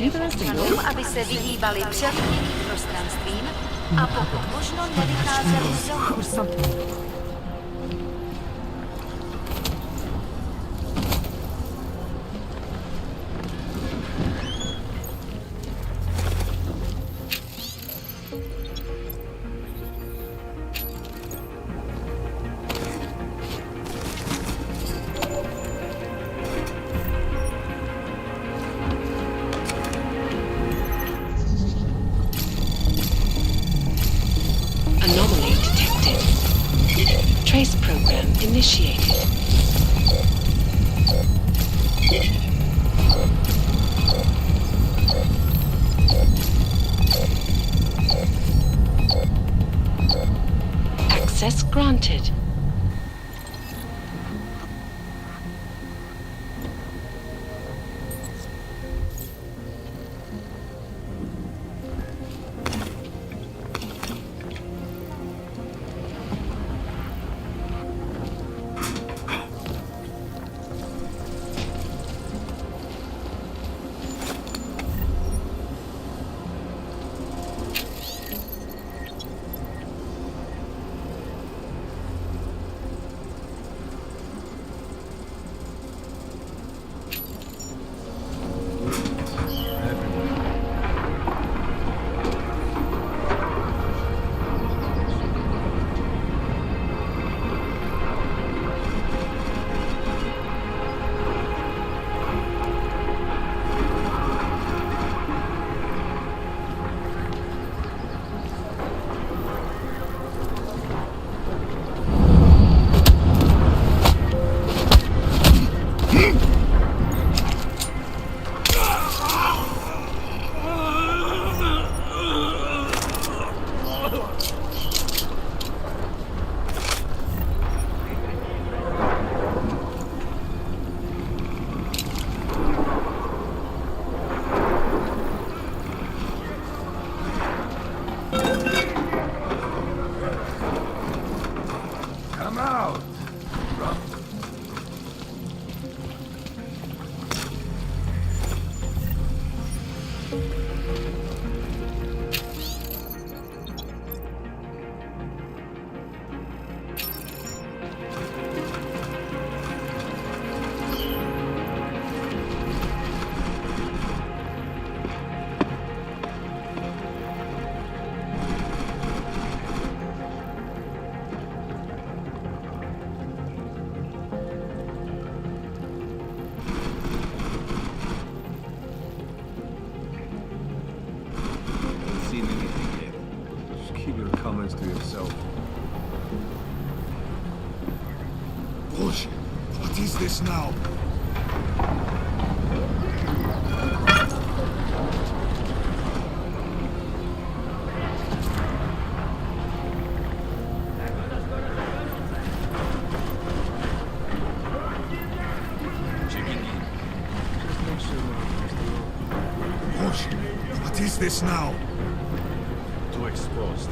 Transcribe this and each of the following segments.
občanům, aby se vyhýbali přeplněným prostranstvím a pokud možno nevycházeli z domu. Anomaly detected. Trace program initiated. Access granted. To yourself. Bullshit. What is this now? Bullshit. What is this now? Too exposed.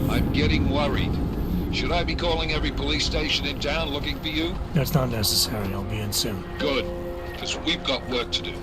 I'm getting worried. Should I be calling every police station in town looking for you? That's not necessary. I'll be in soon. Good, because we've got work to do.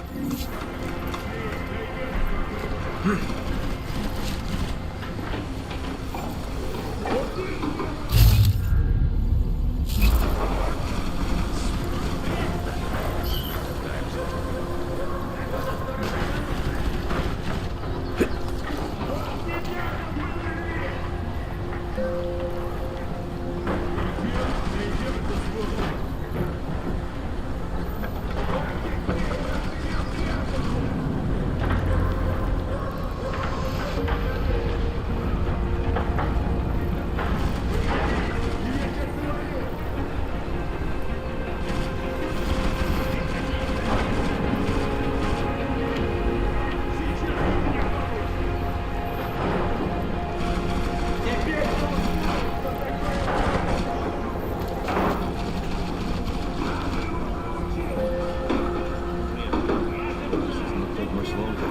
Not take much longer.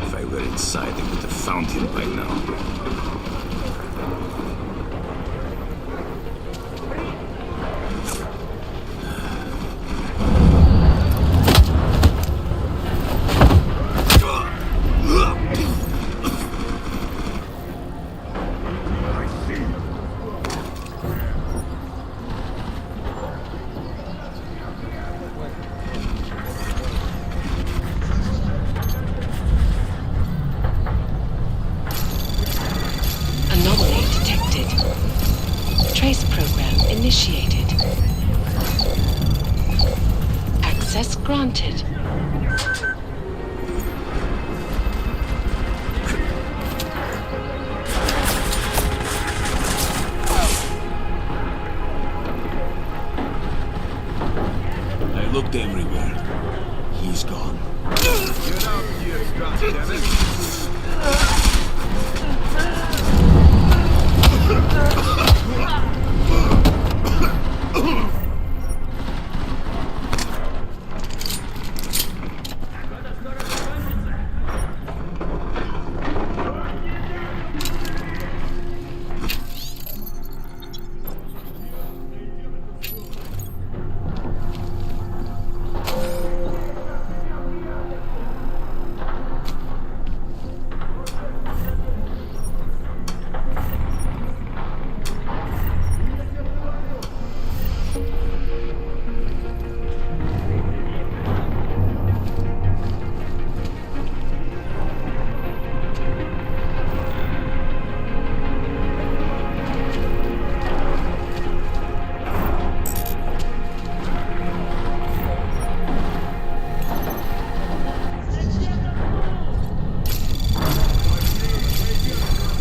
If I were inside, they would have found him by now. Anomaly detected. Trace program initiated. Access granted. I looked everywhere. He's gone. Get out here, goddammit!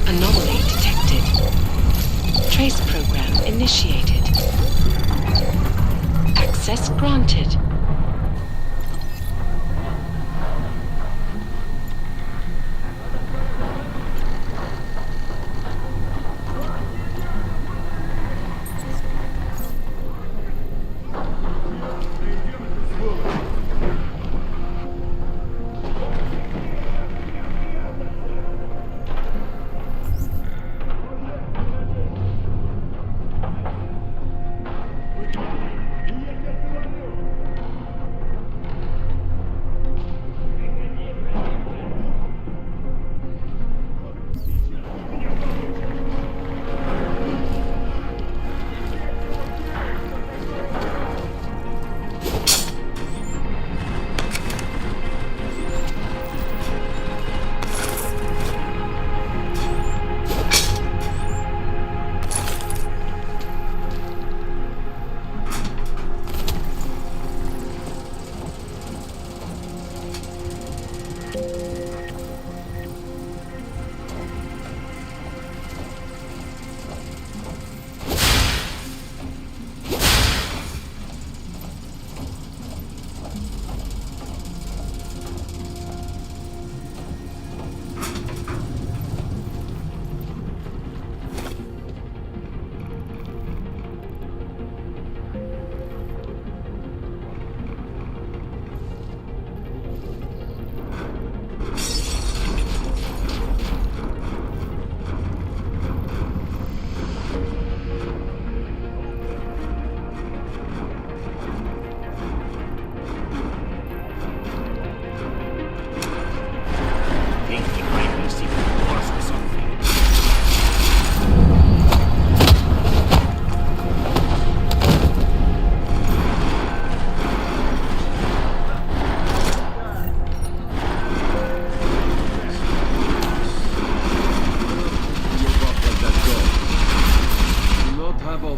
Anomaly detected. Trace program initiated. Access granted.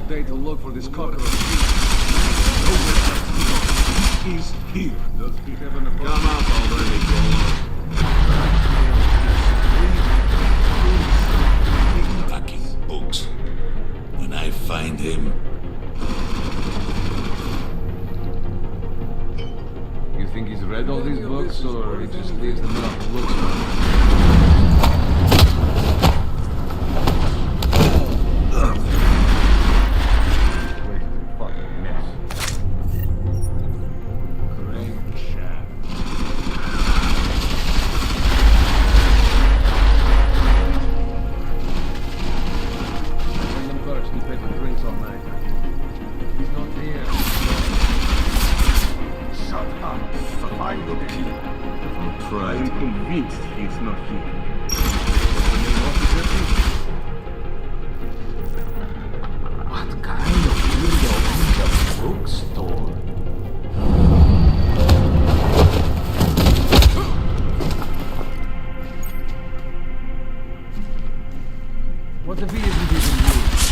Day to look for this cockroach. He's here. Does he have an appointment? Come out already, Golan. Packing books. When I find him, You think he's read all these books, or he just leaves them out and looks for them? It's not here. The main office empty? What kind of window owns a bookstore? What the V isn't even used?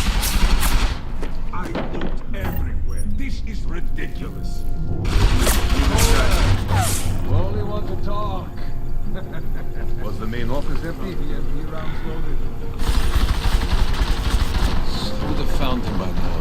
I looked everywhere. This is ridiculous. Only want to talk. Was the main office empty? EMP rounds loaded. Through the fountain by now.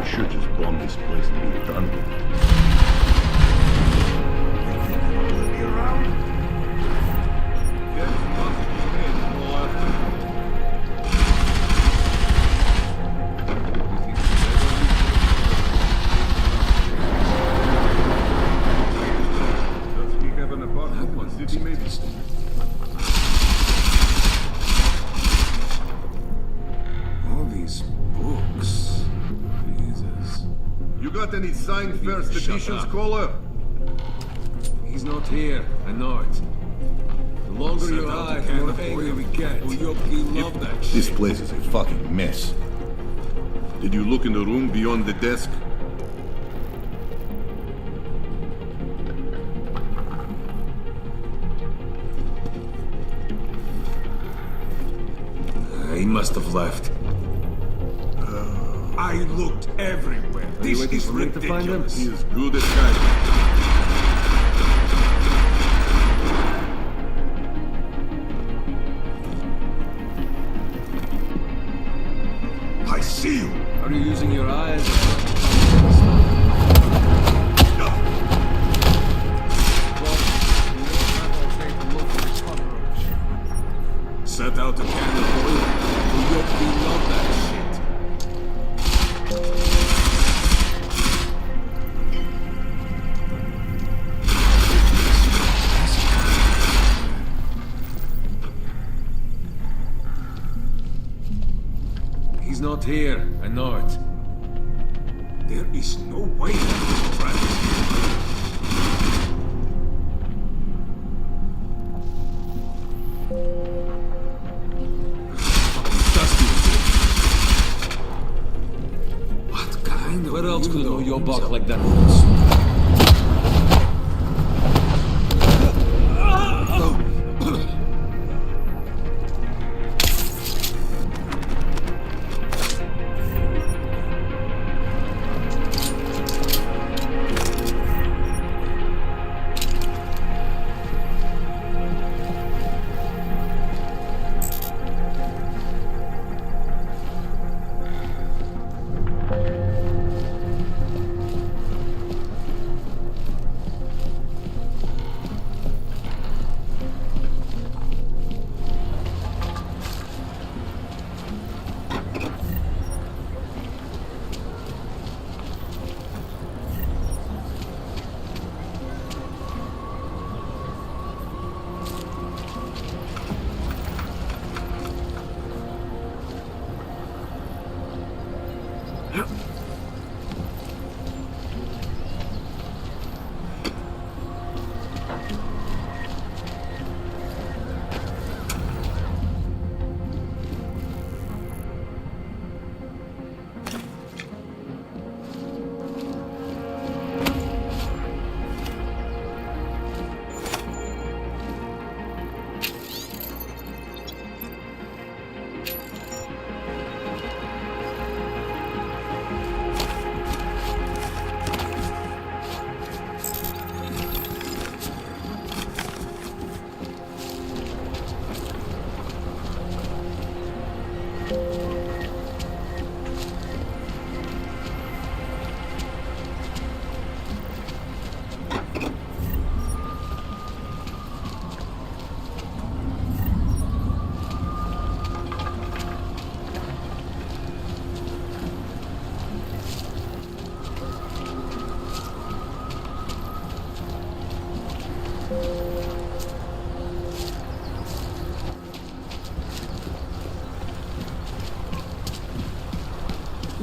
Should just bomb this place and be done with it. Will be around? Yes, does he have an apartment? What did he make? All these books. Jesus. You got any signed first editions, caller? He's not here. I know it. The longer you hide, the more angry we get. We love that shit. This place is a fucking mess. Did you look in the room beyond the desk? He must have left. I looked everywhere. Are you waiting for me to find him? He is good at hiding. I see you. Are you using your eyes? Set out a candle for you. We love that shit. He's not here. I know it. There is no way that this trap is What kind of... Where else could know your buck like that?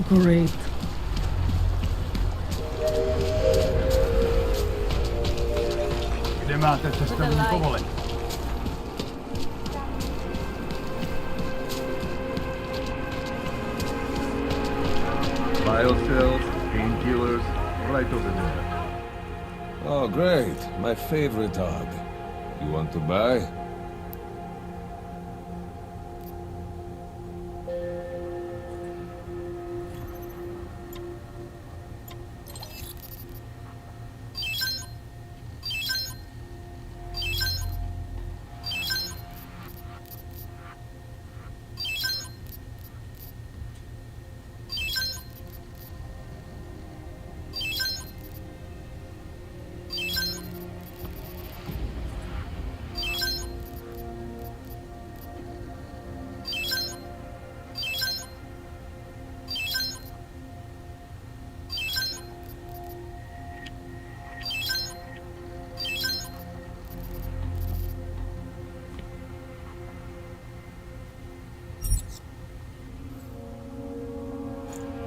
Great. Ideme tästä sitä mun kovolle. Biocells, painkillers, right over there. Oh, great. My favorite hog. You want to buy?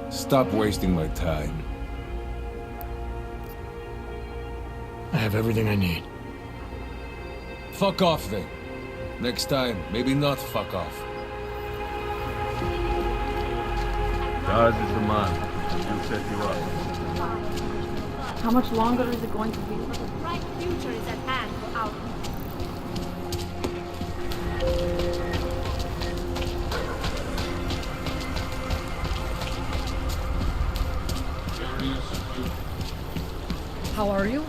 Stop wasting my time. I have everything I need. Fuck off then. Next time, maybe not fuck off. God is the man. He'll set you up. How much longer is it going to be? The bright future is at hand for our How are you?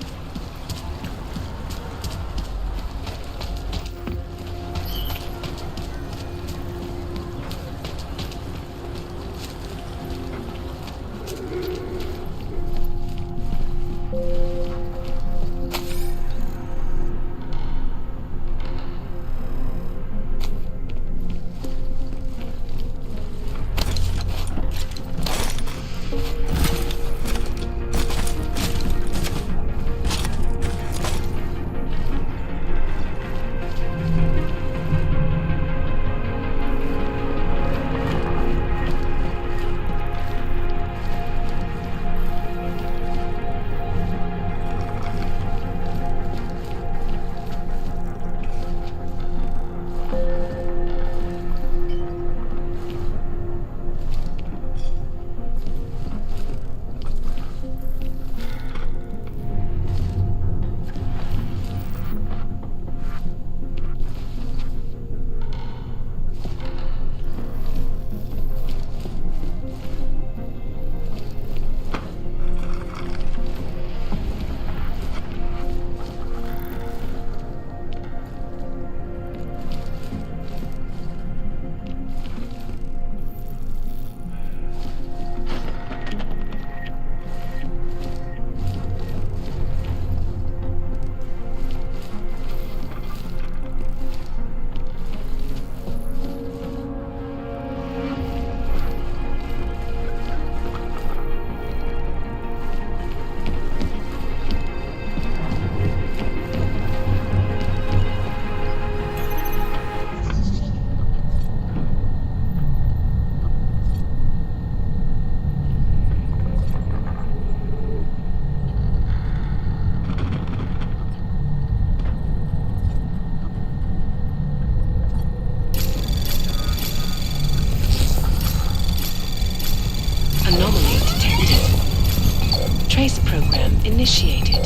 Anomaly detected. Trace program initiated.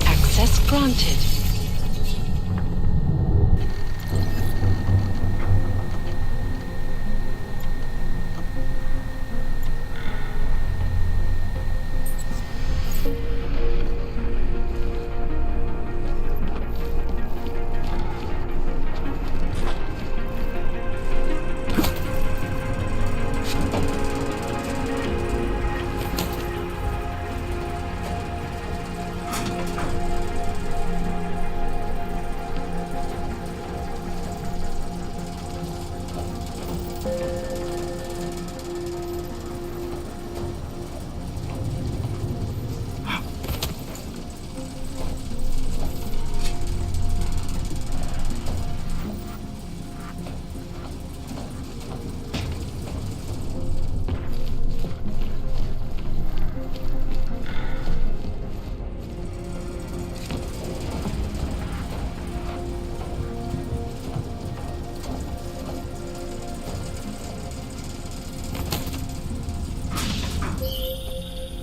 Access granted.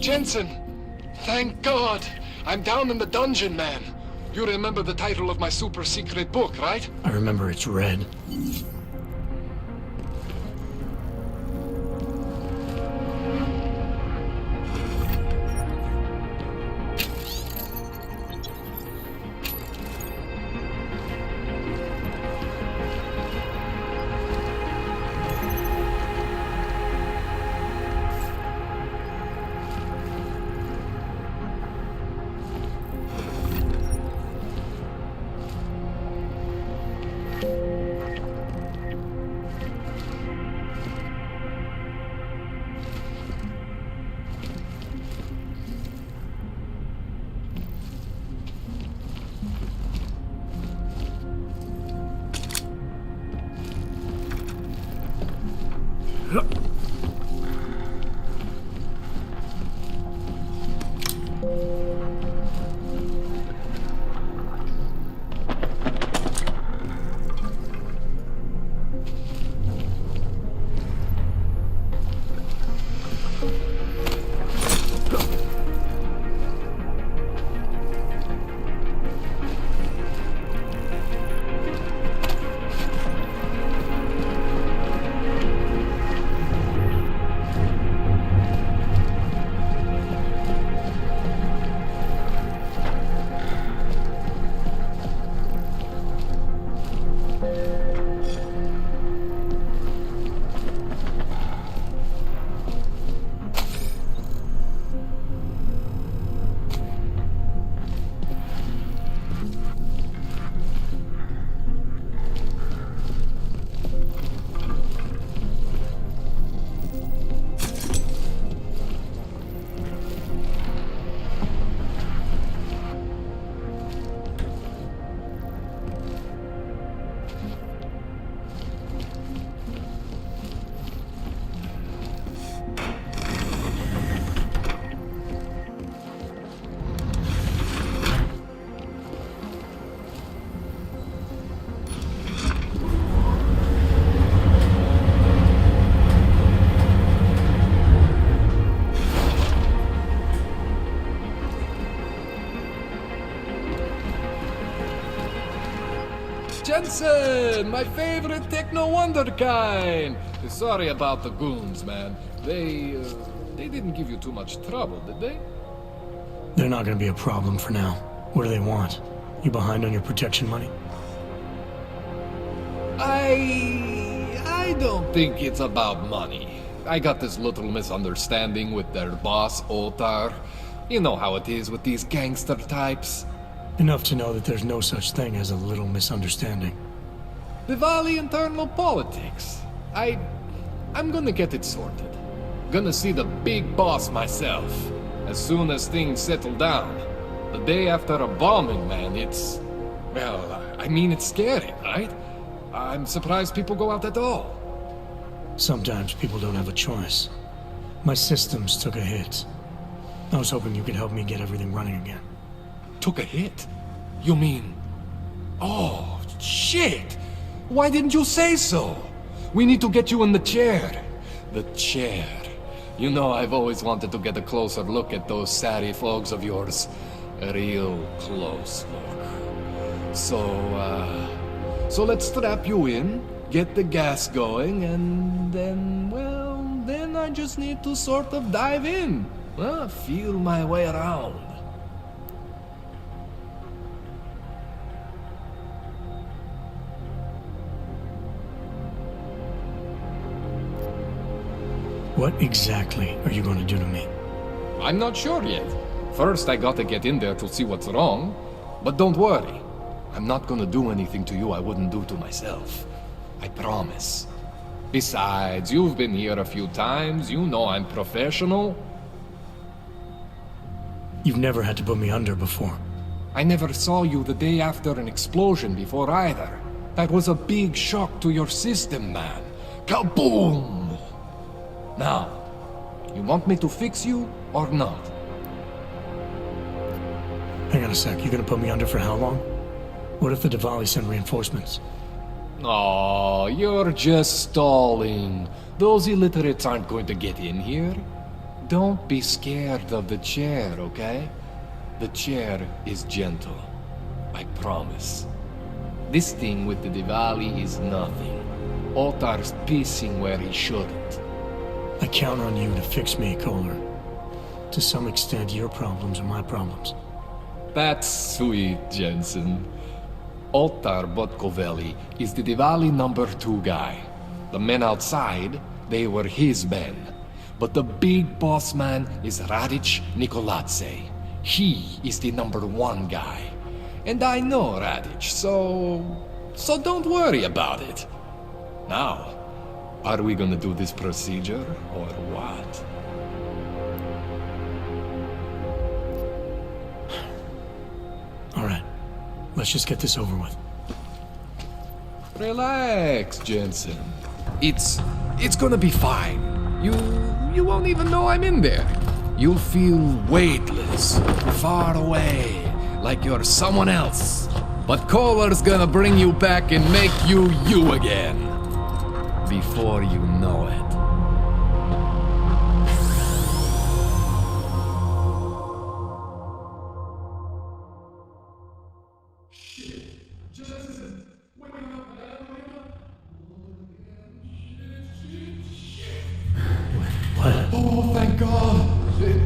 Jensen! Thank God! I'm down in the dungeon, man. You remember the title of my super secret book, right? I remember it's red. Jensen, my favorite techno wonderkind. Sorry about the goons, man. They didn't give you too much trouble, did they? They're not gonna be a problem for now. What do they want? You behind on your protection money? I don't think it's about money. I got this little misunderstanding with their boss, Otar. You know how it is with these gangster types. Enough to know that there's no such thing as a little misunderstanding. Diwali internal politics. I'm gonna get it sorted. Gonna see the big boss myself. As soon as things settle down. The day after a bombing, man, it's... Well, I mean, it's scary, right? I'm surprised people go out at all. Sometimes people don't have a choice. My systems took a hit. I was hoping you could help me get everything running again. Took a hit? You mean... Oh, shit! Why didn't you say so? We need to get you in the chair. The chair. You know, I've always wanted to get a closer look at those Sari folks of yours. A real close look. So let's strap you in, get the gas going, and then, well, then I just need to sort of dive in. Feel my way around. What exactly are you going to do to me? I'm not sure yet. First, I gotta get in there to see what's wrong. But don't worry. I'm not gonna do anything to you I wouldn't do to myself. I promise. Besides, you've been here a few times. You know I'm professional. You've never had to put me under before. I never saw you the day after an explosion before either. That was a big shock to your system, man. Kaboom! Now, you want me to fix you or not? Hang on a sec, you gonna put me under for how long? What if the Diwali send reinforcements? Oh, you're just stalling. Those illiterates aren't going to get in here. don't be scared of the chair, okay? The chair is gentle. I promise. This thing with the Diwali is nothing. Altar's pissing where he shouldn't. I count on you to fix me, Kohler. To some extent, your problems are my problems. That's sweet, Jensen. Altar Botkovelli is the Diwali #2 guy. The men outside, they were his men. But the big boss man is Radic Nikoladze. He is the #1 guy. And I know Radic, so don't worry about it. Now, are we gonna do this procedure, or what? All right, let's just get this over with. Relax, Jensen. It's gonna be fine. You won't even know I'm in there. You'll feel weightless, far away, like you're someone else. But Kohler's gonna bring you back and make you you again. Before you know it. Oh, thank God.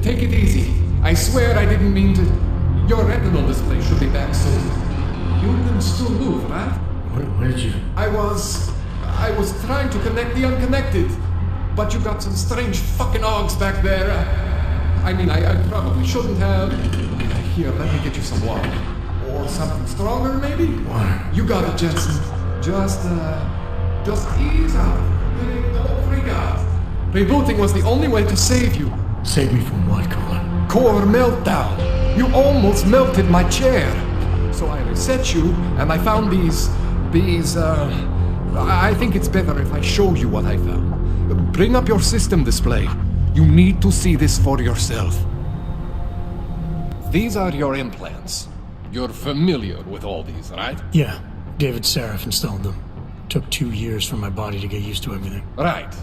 Take it easy. I swear I didn't mean to. Your retinal display should be back soon. You can still move, right? Where did you... I was trying to connect the unconnected. But you got some strange fucking ogs back there. I mean, I probably shouldn't have. Here, let me get you some water. Or something stronger, maybe? Water. You got it, Jensen. Just ease out. Don't freak out. Rebooting was the only way to save you. Save me from what, Kohler? Core meltdown. You almost melted my chair. So I reset you, and I found these, I think it's better if I show you what I found. Bring up your system display. You need to see this for yourself. These are your implants. You're familiar with all these, right? Yeah, David Sarif installed them. Took 2 years for my body to get used to everything. Right.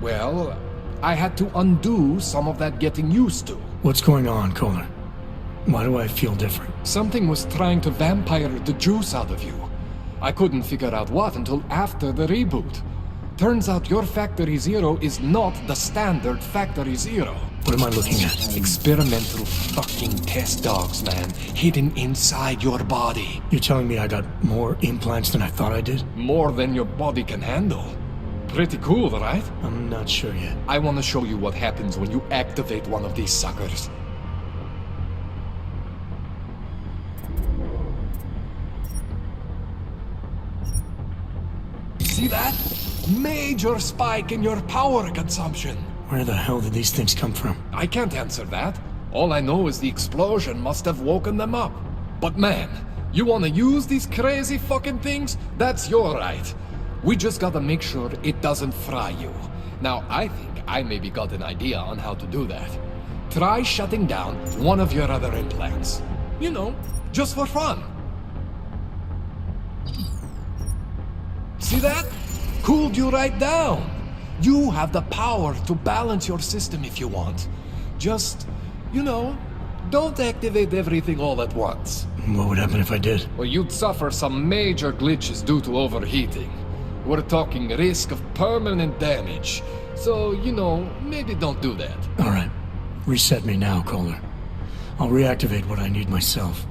Well, I had to undo some of that getting used to. What's going on, Kohler? Why do I feel different? Something was trying to vampire the juice out of you. I couldn't figure out what until after the reboot. Turns out your Factory Zero is not the standard Factory Zero. What am I looking at? Experimental fucking test dogs, man. Hidden inside your body. You're telling me I got more implants than I thought I did? More than your body can handle. Pretty cool, right? I'm not sure yet. I want to show you what happens when you activate one of these suckers. See that? Major spike in your power consumption. Where the hell did these things come from? I can't answer that. All I know is the explosion must have woken them up. But man, you want to use these crazy fucking things? That's your right. We just gotta make sure it doesn't fry you. Now, I think I maybe got an idea on how to do that. Try shutting down one of your other implants. You know, just for fun. See that? Cooled you right down. You have the power to balance your system if you want. Just, you know, don't activate everything all at once. What would happen if I did? Well, you'd suffer some major glitches due to overheating. We're talking risk of permanent damage. So, you know, maybe don't do that. All right. Reset me now, Kohler. I'll reactivate what I need myself.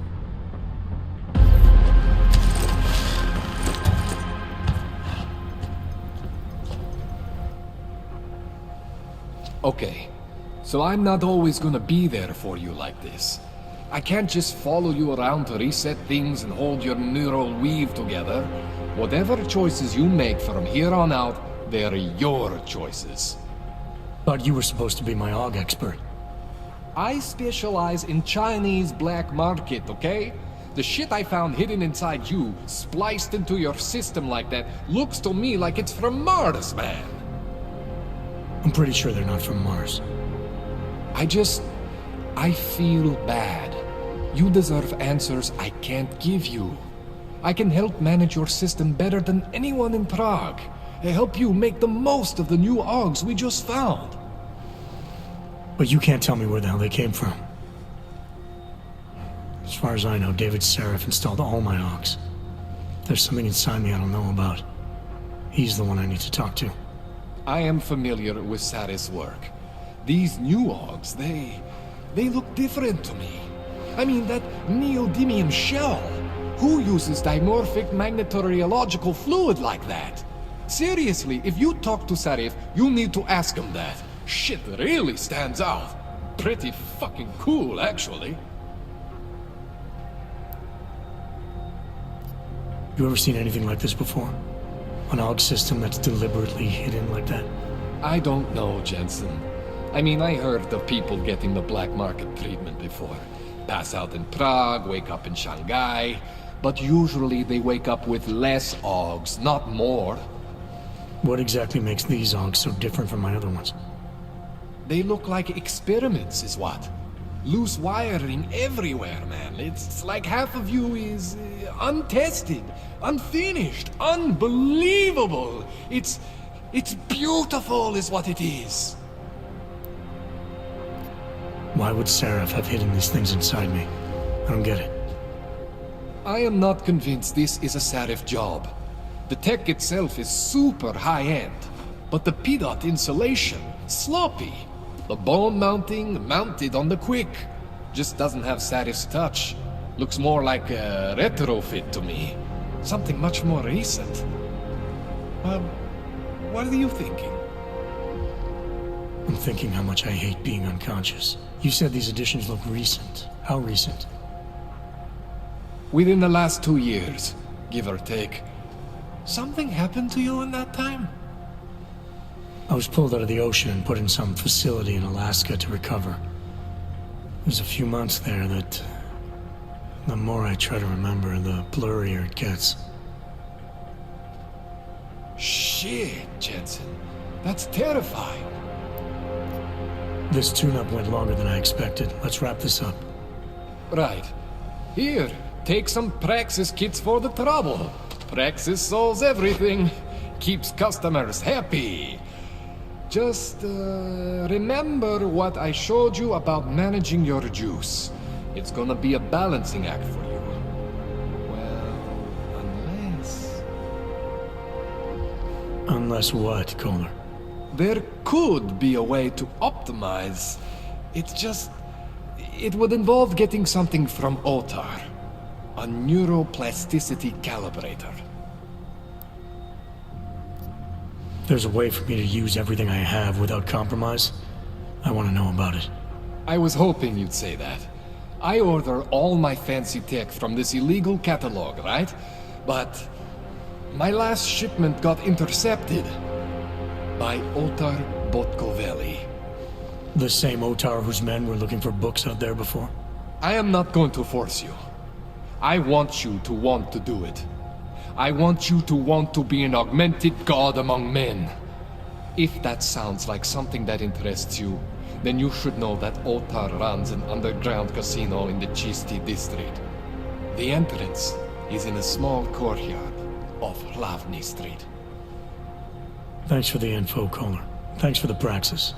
Okay. So I'm not always gonna be there for you like this. I can't just follow you around to reset things and hold your neural weave together. Whatever choices you make from here on out, they're your choices. Thought you were supposed to be my AUG expert. I specialize in Chinese black market, okay? The shit I found hidden inside you, spliced into your system like that, looks to me like it's from Mars, man. I'm pretty sure they're not from Mars. I feel bad. You deserve answers I can't give you. I can help manage your system better than anyone in Prague. I help you make the most of the new AUGs we just found. But you can't tell me where the hell they came from. As far as I know, David Seraph installed all my Augs. There's something inside me I don't know about. He's the one I need to talk to. I am familiar with Sarah's work. These new Augs, they look different to me. I mean, that neodymium shell. Who uses dimorphic magnetorheological fluid like that? Seriously, if you talk to Sarif, you need to ask him that. Shit really stands out. Pretty fucking cool, actually. You ever seen anything like this before? An AUG system that's deliberately hidden like that? I don't know, Jensen. I mean, I heard of people getting the black market treatment before. Pass out in Prague, wake up in Shanghai. But usually they wake up with less AUGs, not more. What exactly makes these AUGs so different from my other ones? They look like experiments, is what. Loose wiring everywhere, man. It's like half of you is untested, unfinished, unbelievable. It's beautiful, is what it is. Why would Seraph have hidden these things inside me? I don't get it. I am not convinced this is a Sarif job. The tech itself is super high-end, but the PDOT insulation, sloppy. The bone mounting, mounted on the quick. Just doesn't have Sarif's touch. Looks more like a retrofit to me. Something much more recent. What are you thinking? I'm thinking how much I hate being unconscious. You said these additions look recent. How recent? Within the last 2 years, give or take. Something happened to you in that time? I was pulled out of the ocean and put in some facility in Alaska to recover. It was a few months there that... the more I try to remember, the blurrier it gets. Shit, Jensen. That's terrifying. This tune-up went longer than I expected. Let's wrap this up. Right. Here, take some Praxis kits for the trouble. Praxis solves everything. Keeps customers happy. Just, remember what I showed you about managing your juice. It's gonna be a balancing act for you. Well, unless... Unless what, Kohler? There could be a way to optimize. It's just... it would involve getting something from Otar. A neuroplasticity calibrator. There's a way for me to use everything I have without compromise? I want to know about it. I was hoping you'd say that. I order all my fancy tech from this illegal catalog, right? But... my last shipment got intercepted. By Otar Botkoveli. The same Otar whose men were looking for books out there before? I am not going to force you. I want you to want to do it. I want you to want to be an augmented god among men. If that sounds like something that interests you, then you should know that Otar runs an underground casino in the Chisti district. The entrance is in a small courtyard off Hlavny Street. Thanks for the info, Kohler. Thanks for the praxis.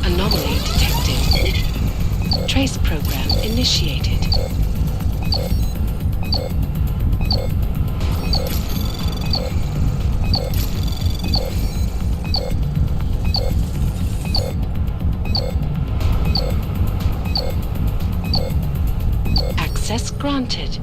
Anomaly detected. Trace program initiated. Access granted.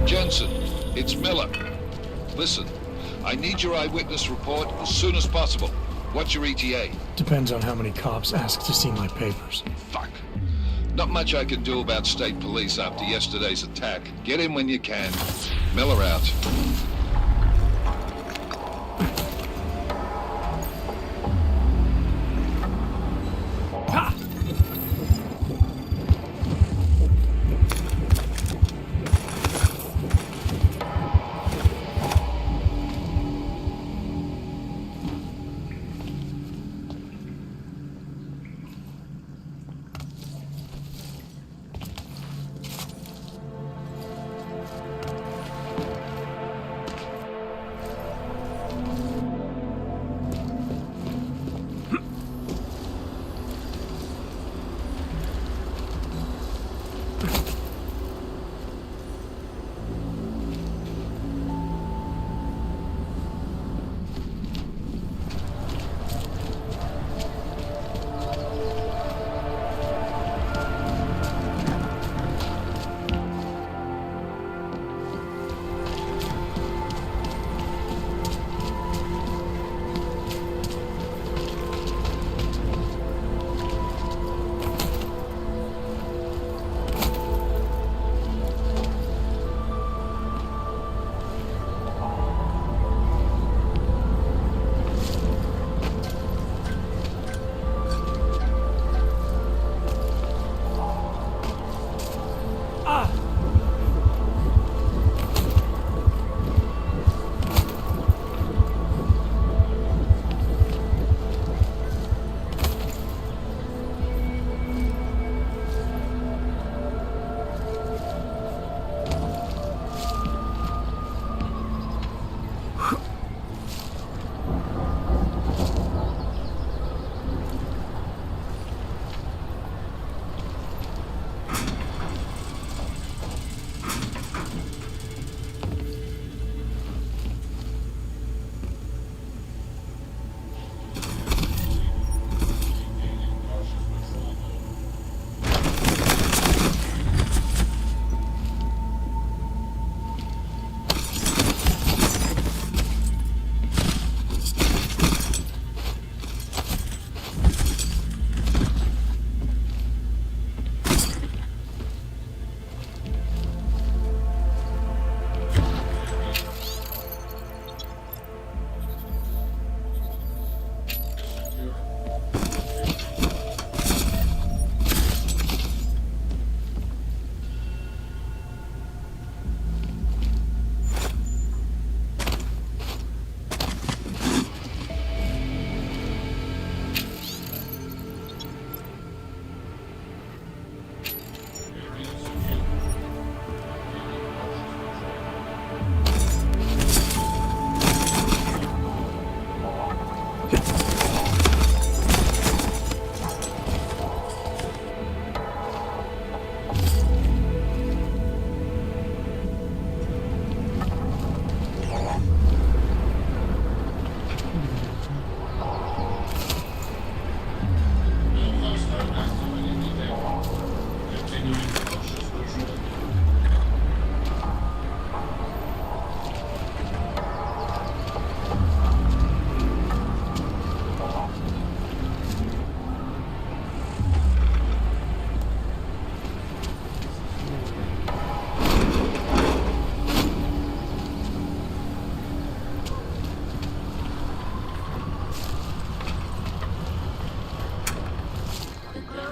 Jensen, it's Miller. Listen, I need your eyewitness report as soon as possible. What's your ETA? Depends on how many cops ask to see my papers. Fuck. Not much I can do about state police after yesterday's attack. Get in when you can. Miller out.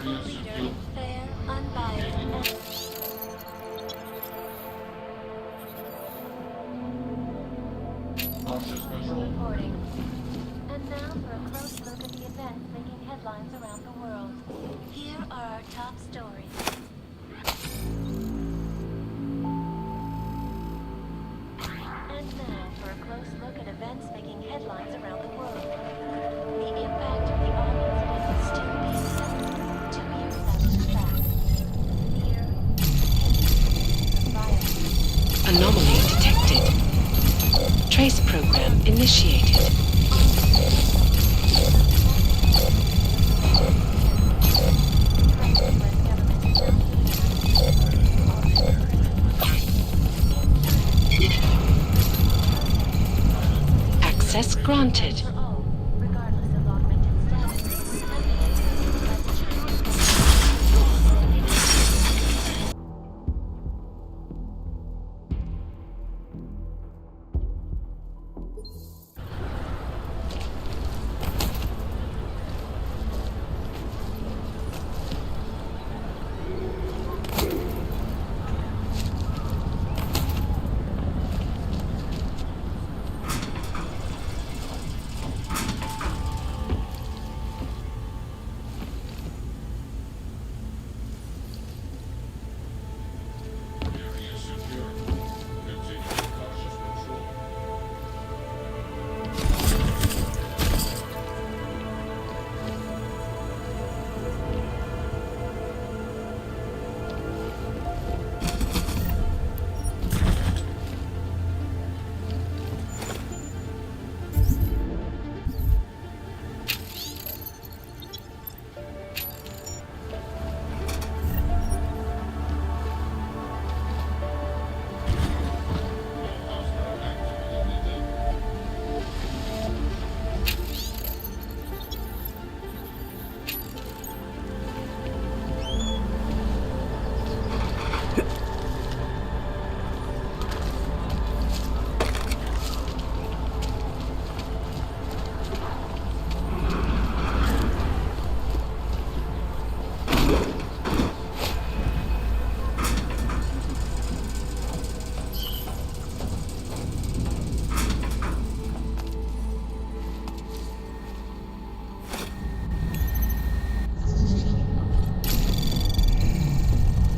Leader, fair, unbiased, reporting. And now for a close look at the events making headlines around the world. Here are our top stories. And now for a close look at events making headlines around the world. The impact of the arm incident is still being assessed 2 years after the fact. Fear, hate, violence. Anomaly detected. Trace program initiated. Access granted. Regardless of augmented status.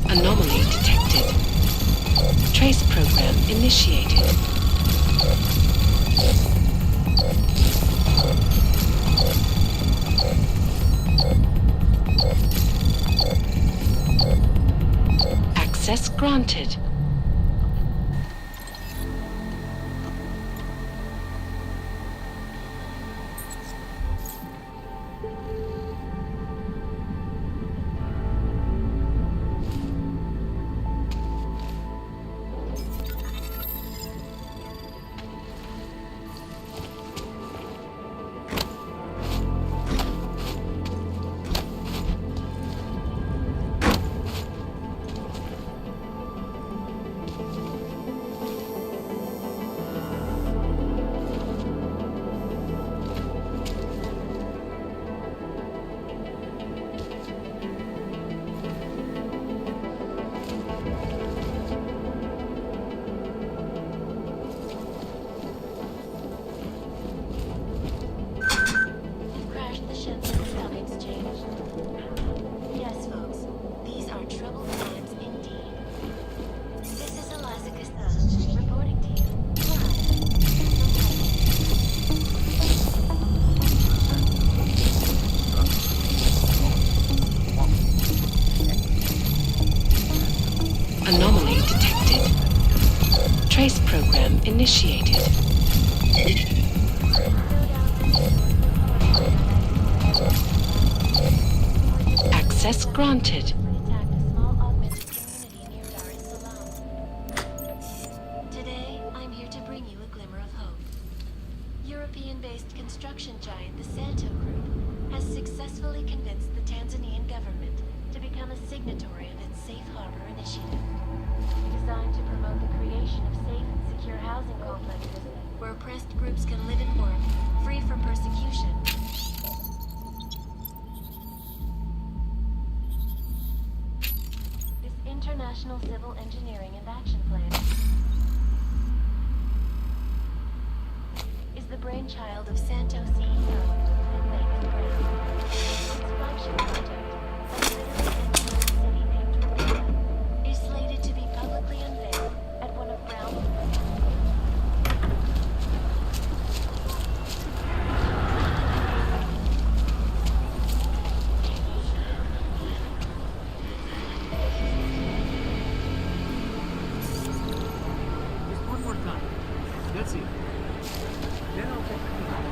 Anomaly detected. Trace program initiated. Access granted. Anomaly detected. Trace program initiated. Access granted. Today, I'm here to bring you a glimmer of hope. European-based construction giant the Santo Group has successfully convinced the Tanzanian government to become a signatory of its Safe Harbor initiative, designed to promote the creation of safe and secure housing complexes where oppressed groups can live and work, free from persecution. National Civil Engineering and Action Plan is the brainchild of Santo CEO Nathan Brown. Its flagship project, a civil engineered city named Ravenna, is slated to be publicly unveiled at one of Brown's Just one more time. That's it. Then I'll take the class.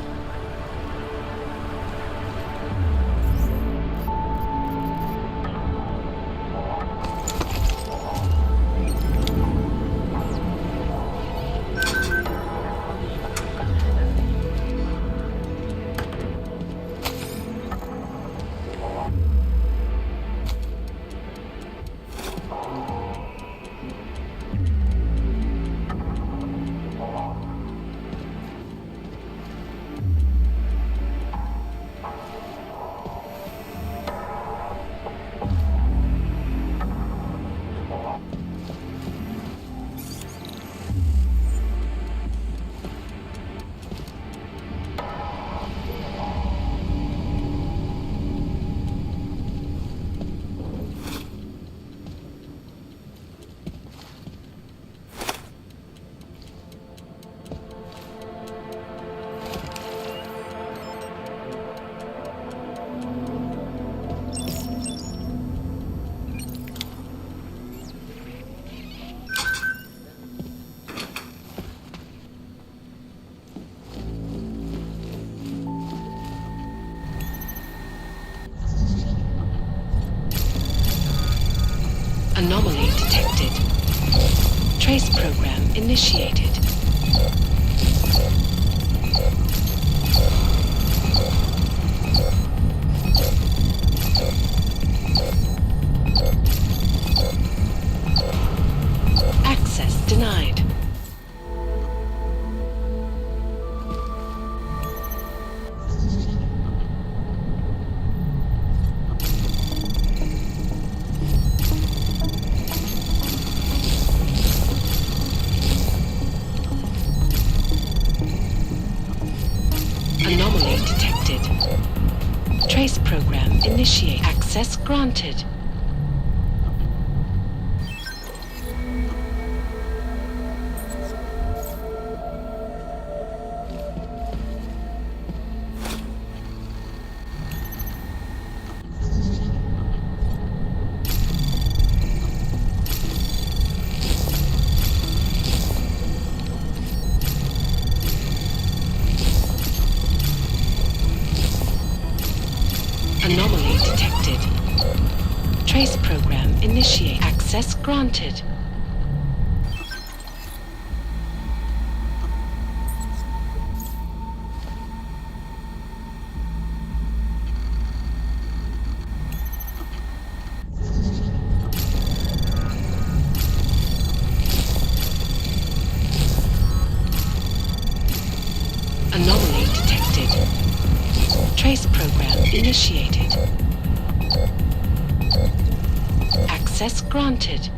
Anomaly detected. Trace program initiated. Access denied. Anomaly detected. Trace program initiate. Access granted. Anomaly detected. Trace program initiate. Access granted. Anomaly detected. Trace program initiated. Access granted.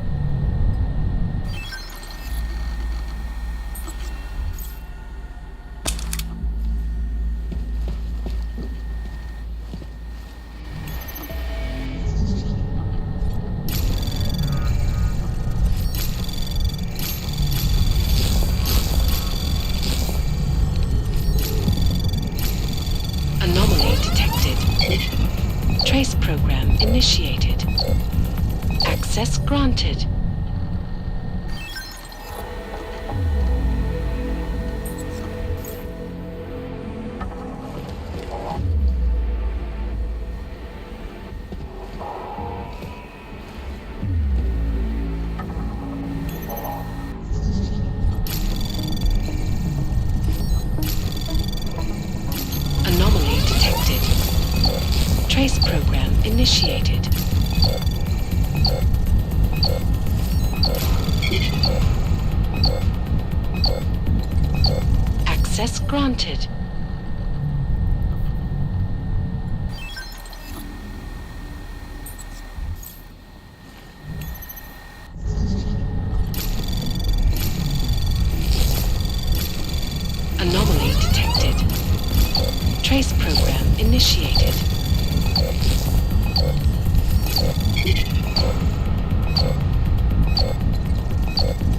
Anomaly detected. Trace program initiated. Access granted. Anomaly detected. Trace program initiated. Access granted. initiated.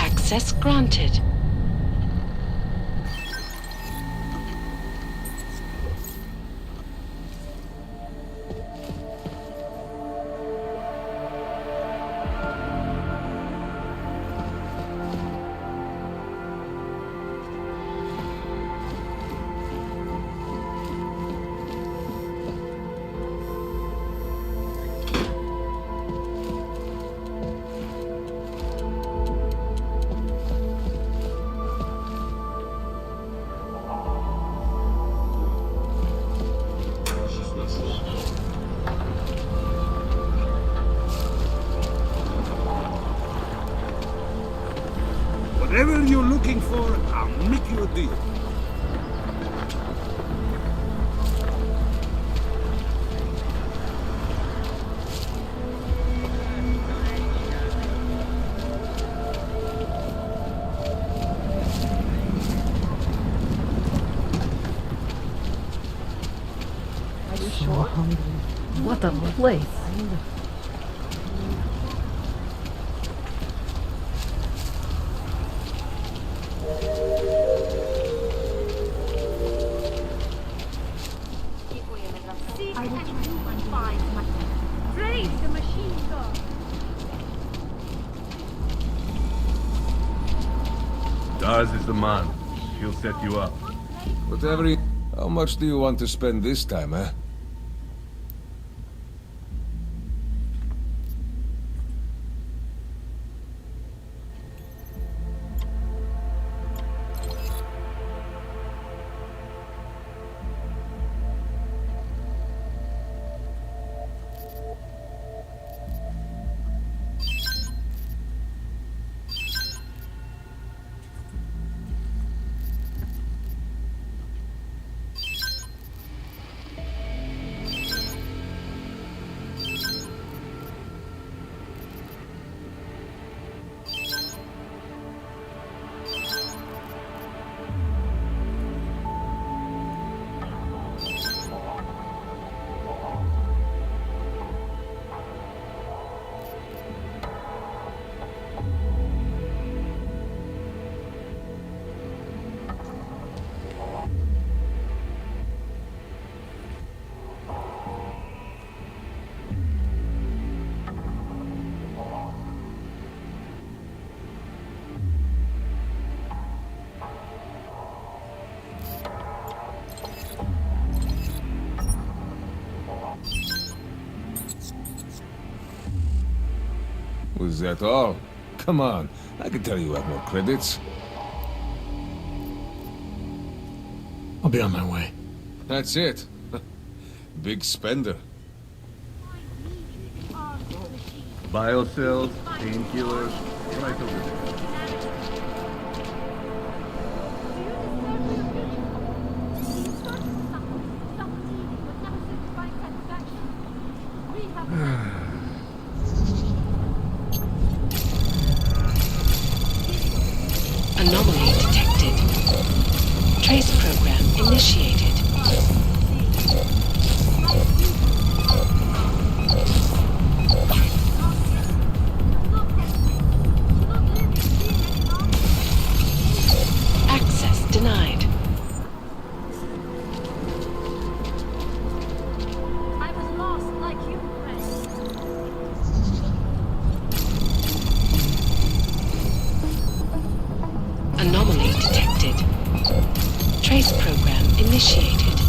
Access granted. Whatever you're looking for, I'll make you a deal. So hungry. What a place. Daz is the man. He'll set you up. Whatever you... How much do you want to spend this time, eh? Was that all? Come on, I can tell you have more credits. I'll be on my way. That's it. Big spender. Biocells, painkillers, right over there. Anomaly detected. Trace program initiated. Access denied. I was lost like you, friend. Anomaly detected. Trace program initiated.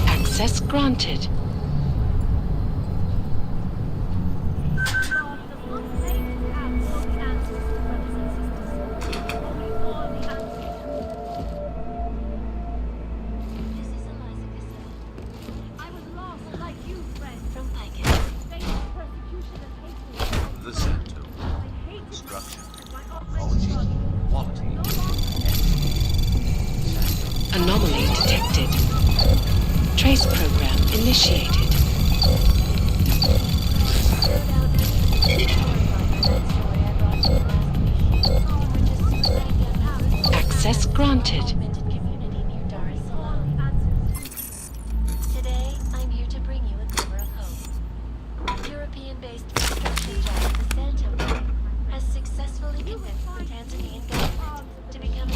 Access granted. The center. Structure. Technology. Quality. Anomaly detected. Trace program initiated. Granted. augmented community near Dar es Salaam. Today, I'm here to bring you a glimmer of hope. European-based construction giant the Santo Group has successfully convinced the Tanzanian government to become a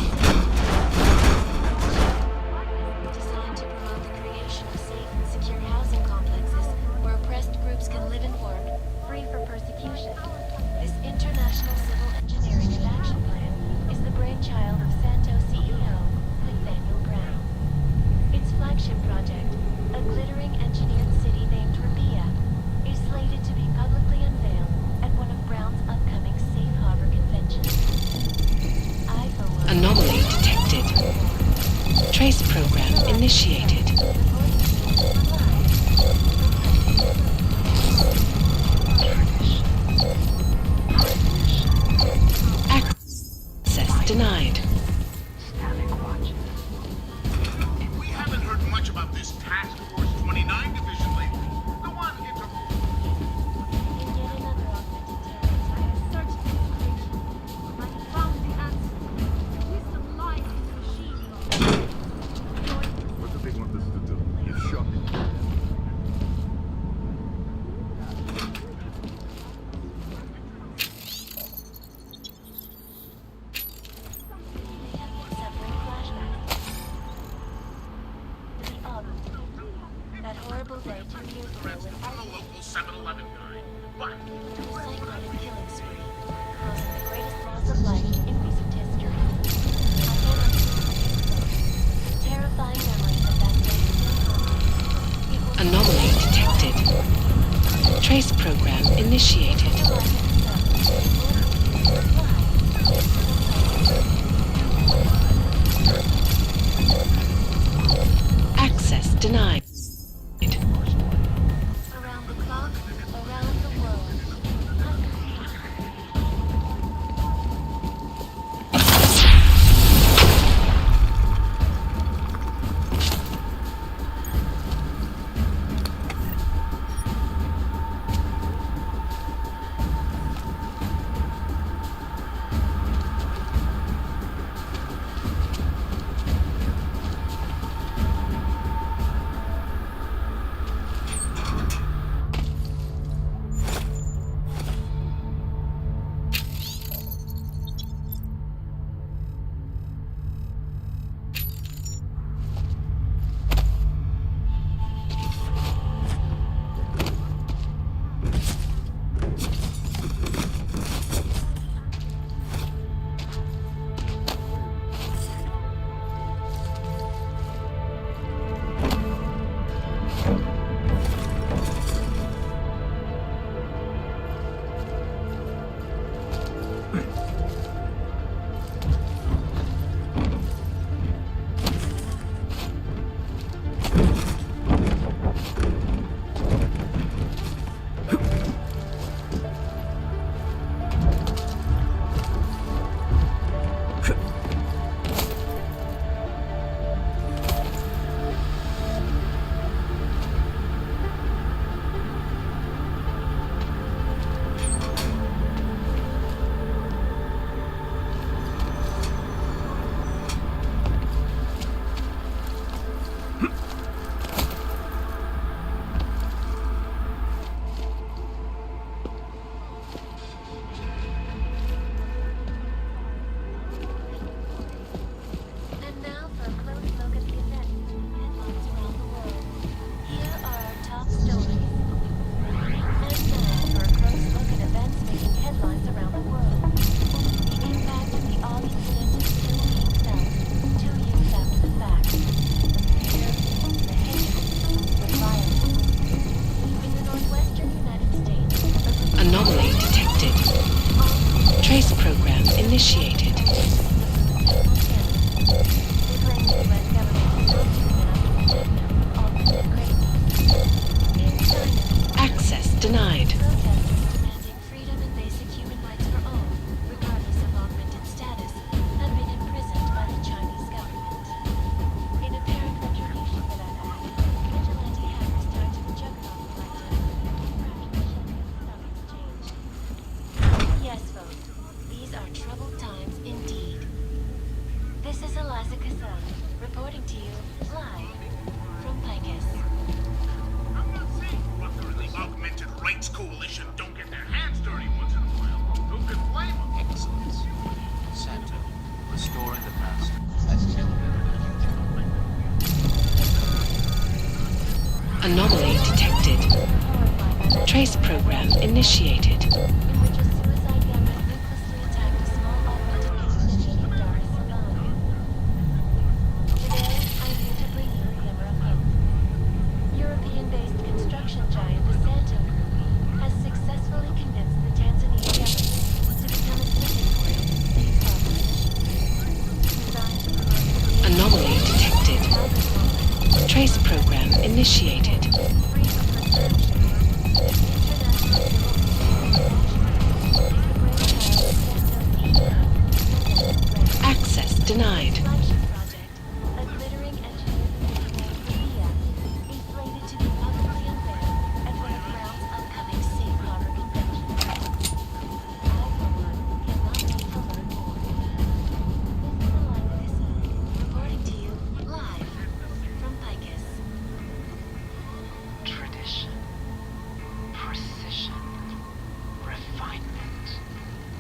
designed to promote the creation of safe and secure housing complexes where oppressed groups can live informed, free from persecution. This international civil engineering and action plan is the brainchild of Santo CEO Nathaniel Brown. Its flagship project, a glittering engineered city named Rabia, is slated to be publicly unveiled at one of Brown's upcoming Safe Harbor conventions. I, for one, Anomaly detected. Trace program initiated. Access denied. We haven't heard much about this Task Force 29 division lately. The one What do they want us to do? Give shock? That horrible day 2 years ago when from the local 7-Eleven guy. But cyclone killing spree, causing the greatest loss of life in recent history. Terrifying memories of that day still haunt me. Anomaly detected. Trace program initiated. Access denied. Around the clock, around the world. Initiated. Access denied. Demanding freedom and basic human rights for all, regardless of augmented status, have been imprisoned by the Chinese government. In apparent retribution for that act, vigilante hackers targeted the Juggernaut collective. Yes, folks, these are troubled times indeed. reporting to you live from Picus. I'm not saying Rucker and the Augmented Rights Coalition don't get their hands dirty once in a while. Who can blame them? Excellence. Santo, restoring the past has never been a huge. Anomaly detected. Trace program initiated. In which a suicide gunman ruthlessly attacked a small augmented community in Dar es Salaam. Today, I'm here to bring you a glimmer of hope. European-based construction giant the Santo Group has successfully convinced the Tanzanian government to become a signatory to the safe harbor initiative. Designed to promote Anomaly detected. Trace program initiated. Access denied. A glittering engineered vehicle named Via is slated to be publicly unveiled at one of Brown's upcoming Safe Harbor conventions. I, for one, cannot wait to learn more. This is Eliza Cassini, reporting to you live from Picus. Tradition, precision, refinement,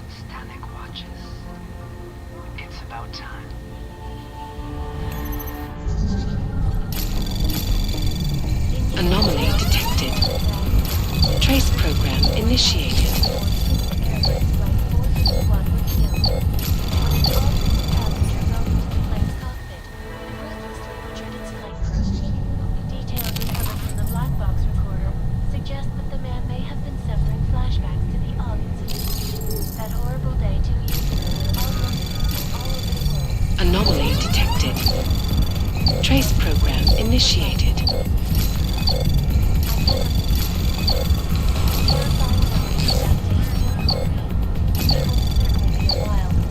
static watches. It's about time. Anomaly detected. Trace program initiated. Details recovered from the black box recorder suggest that the man may have been suffering flashbacks to the August incident. That horrible day 2 years ago, all over the world. Anomaly detected. Trace program initiated.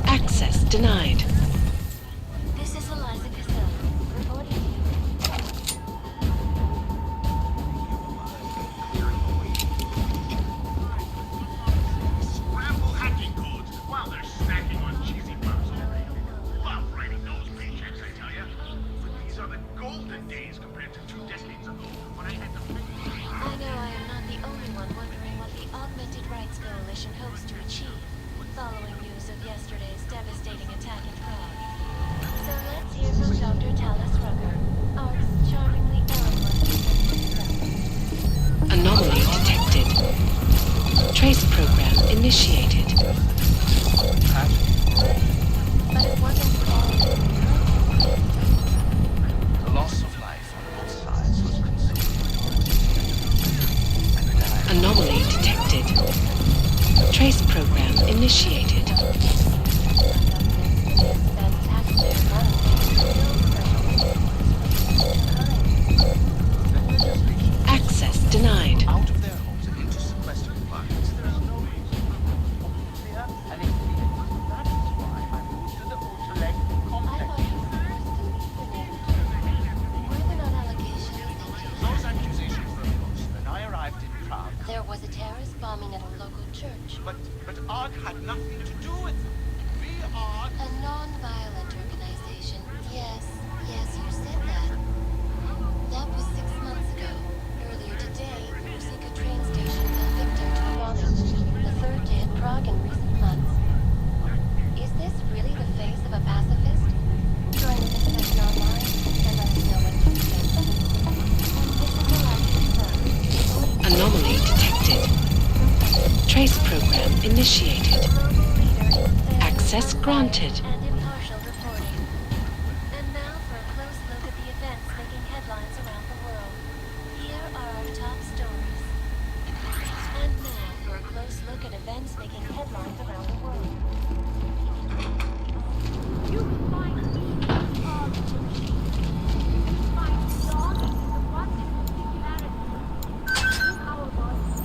Access denied. This is Eliza Cassini, reporting to you. Scramble hacking codes while they're snacking on cheesy buns all day. Love writing those paychecks, I tell ya. But these are the golden days compared to 2 decades ago when I had to pay. I know I am not the only one wondering what the Augmented Rights Coalition hopes to achieve following news of yesterday's devastating attack in Prague. So let's hear from Dr. Talis Rucker, our charmingly eloquent himself. Anomaly detected. Trace program initiated. But it wasn't all. The loss of life on both sides was considerable. And then Anomaly detected. Trace program initiated. Access denied. out of their homes and into sequestered environments, there is no reason. And that's why I moved to the Ultra-Leg complex. Were there not allegations Those accusations were false. When I arrived in Prague, there was a terrorist bombing at a local church? but ARC had nothing to do with it. We are A non-violent organization. Yes, you said that. That was 6 months ago. Earlier today, Rusika train station fell victim to a bombing. The third day at Prague in recent months. Is this really the face of a pacifist? Join the discussion online and let us know what you think. This is Eliza. Anomaly detected. Trace program initiated. Access granted. And impartial reporting. And now for a close look at the events making headlines around the world. Here are our top stories. And now for a close look at events making headlines around the world. You find me all you find longing in the oneness of singularity. In our bodies,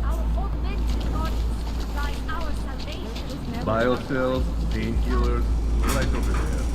our augmented bodies, lies our salvation. Biocells, painkillers, right over there.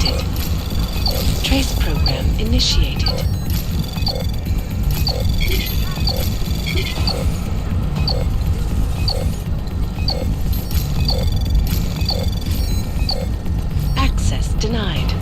detected. Trace program initiated. Access denied.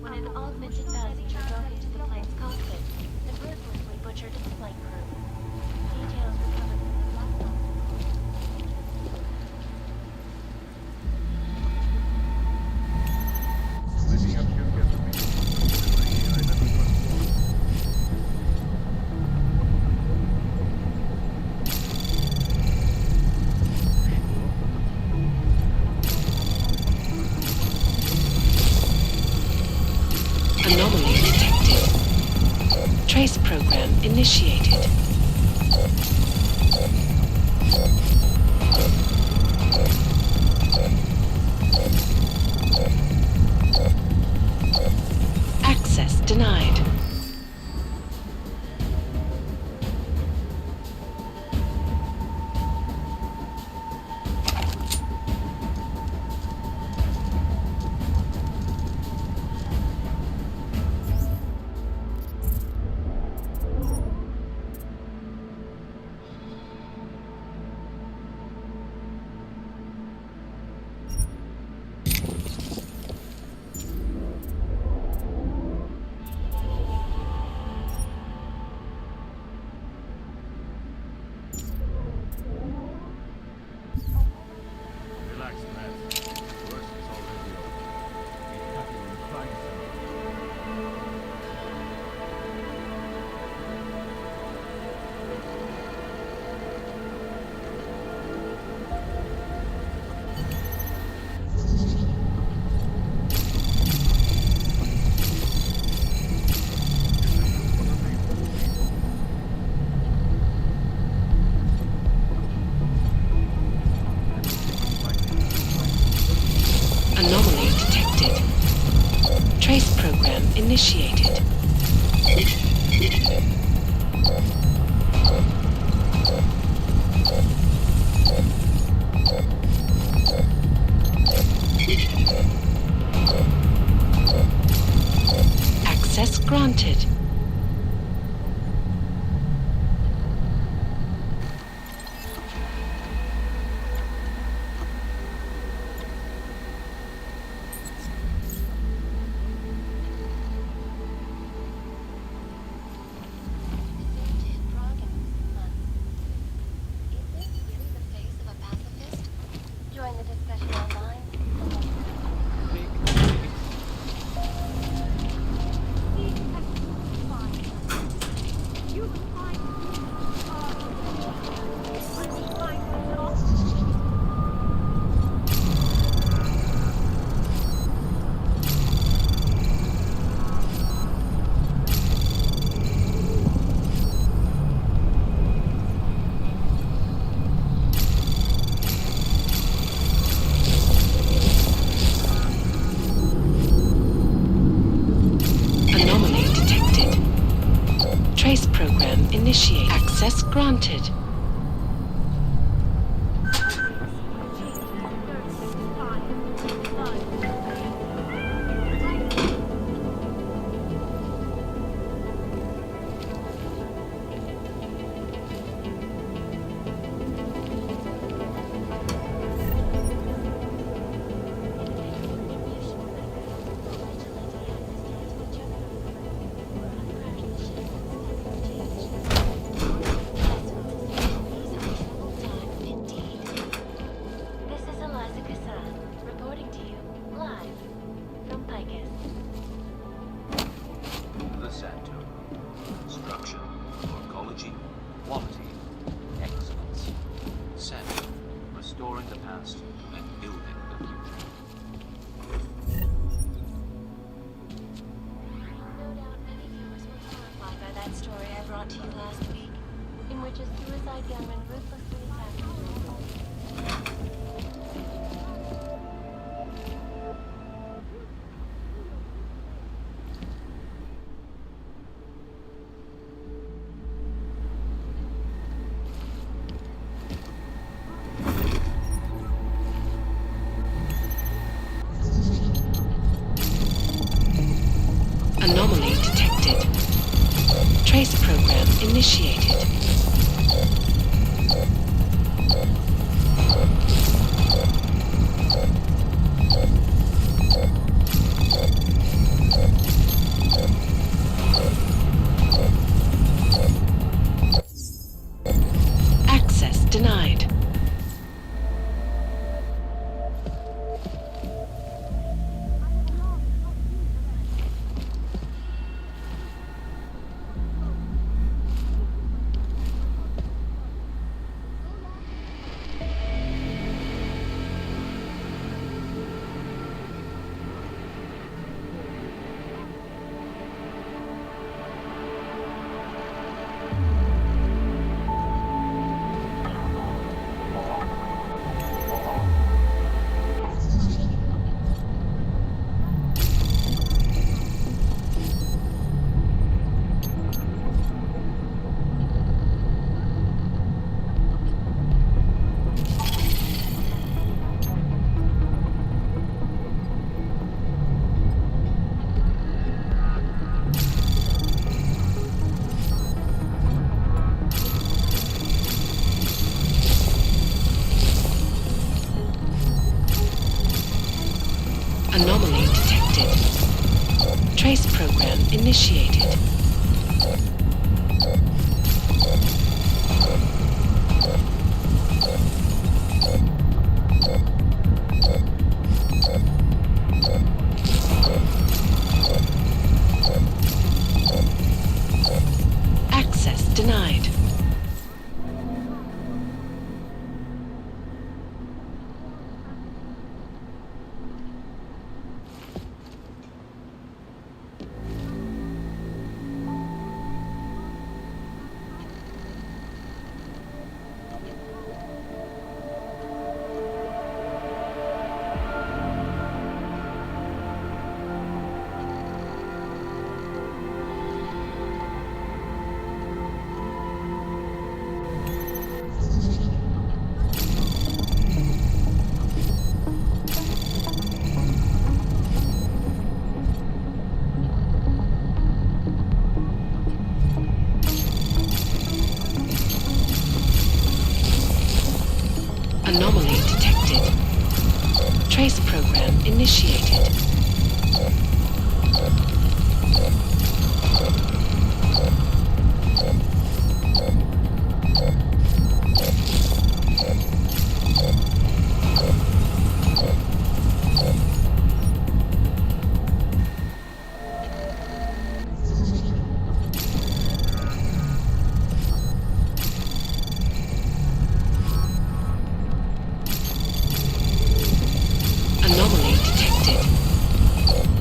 When an augmented passenger broke into the plane's cockpit and ruthlessly butchered its flight crew. Details recovered from the black box. Anomaly detected. Trace program initiated. Access denied. Relax, man. The worst is already over. Be happy when you find something. Anomaly detected. Trace program initiated. Access granted. Join the discussion online. You will find I will find myself. Anomaly detected. Trace program initiate. Access granted. The Santo. Structure, morphology, quality, excellence. Santo. Restoring the past and building the future. No doubt many viewers were horrified by that story I brought to you last week, in which a suicide gunman ruthlessly attacked initiated. Access denied. Anomaly detected. Trace program initiated. Access denied. Anomaly detected. Trace program initiated. Anomaly detected.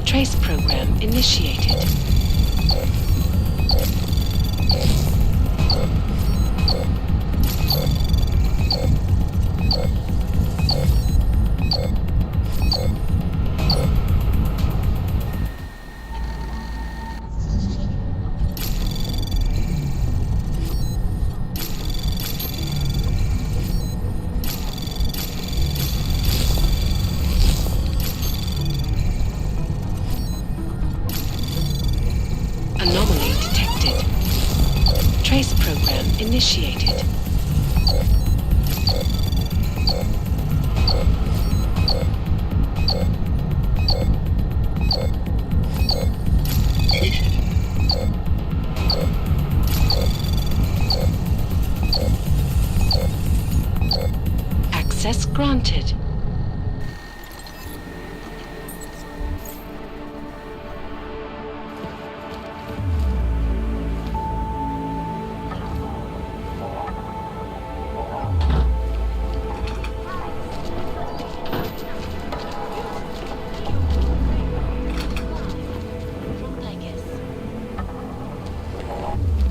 Trace program initiated. Anomaly detected. Trace program initiated. Access granted.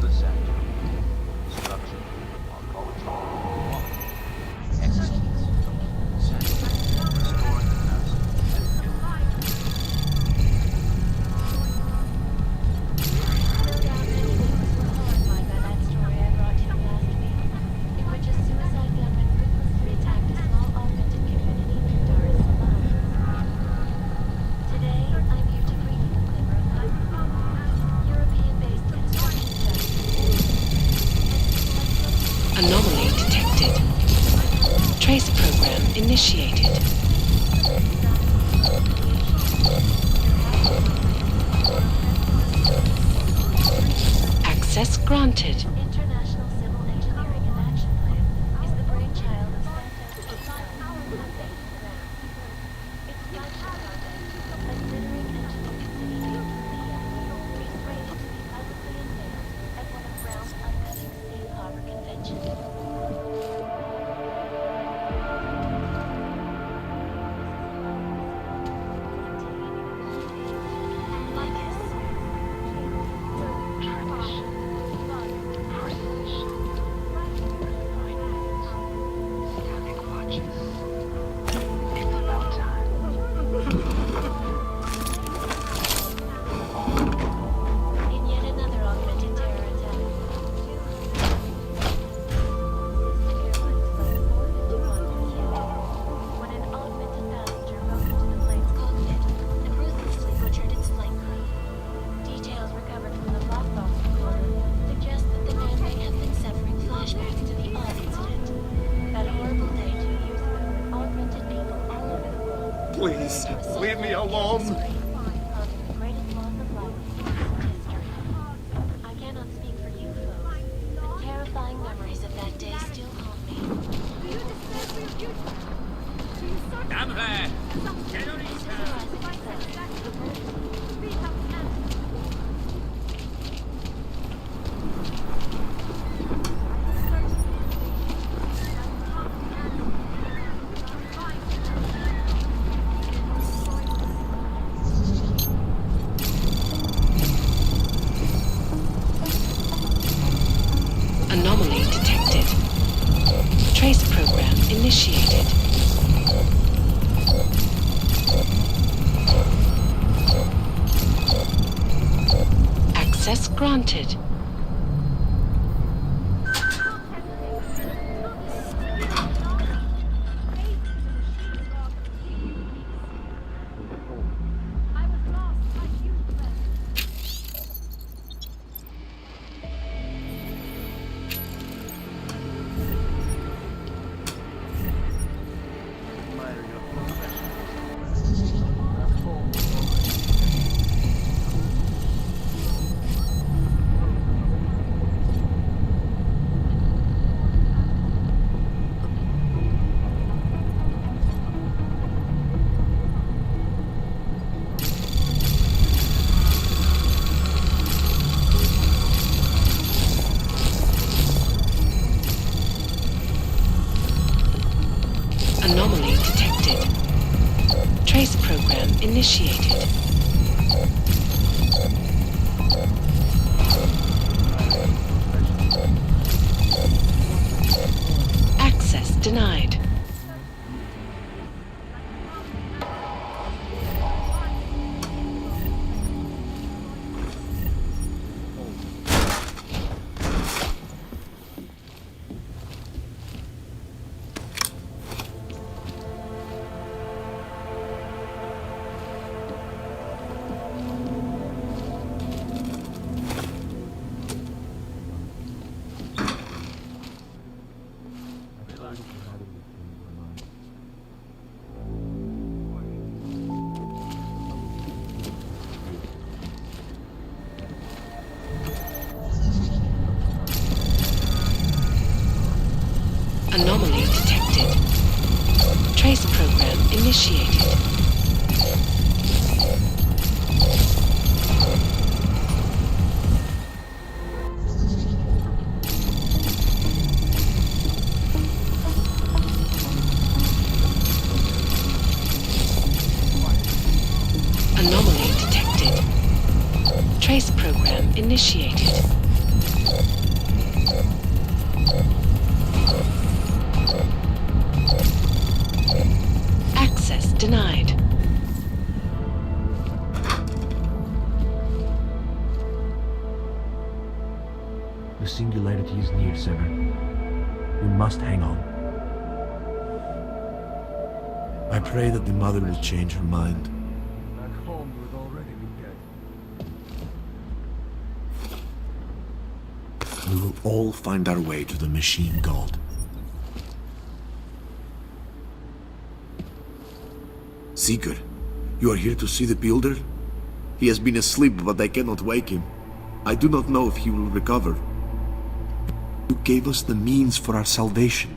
The center. Structure. Morphology. Expertise. Center. Trace program initiated. Access granted. International Civil Engineering and Action Plan is the brainchild of Santos Group. Its flagship project, considering engineering city named Ceann-feadhna, is rated to be publicly unveiled at one of Brown's upcoming safe harbor conventions. In yet another augmented terror attack, when an augmented passenger broke into the plane's cockpit and ruthlessly butchered its flight crew. Details recovered from the black box recorder suggest that the man may have been suffering flashbacks to the Oz incident. That horrible day 2 years ago when augmented people all over the world Please, leave me alone. causing the greatest loss of life in recent history. I cannot speak for you folks, but terrifying memories of that day still haunt me. Come here! Anomaly detected. Trace program initiated. Access granted. Anomaly detected. Trace program initiated. Access denied. Anomaly detected. Trace program initiated. Anomaly detected. Trace program initiated. Access denied. The singularity is near, Sever. We must hang on. I pray that the mother will change her mind. Back home, you would already be dead. We will all find our way to the machine god. Seeker, you are here to see the builder? He has been asleep, but I cannot wake him. I do not know if he will recover. You gave us the means for our salvation.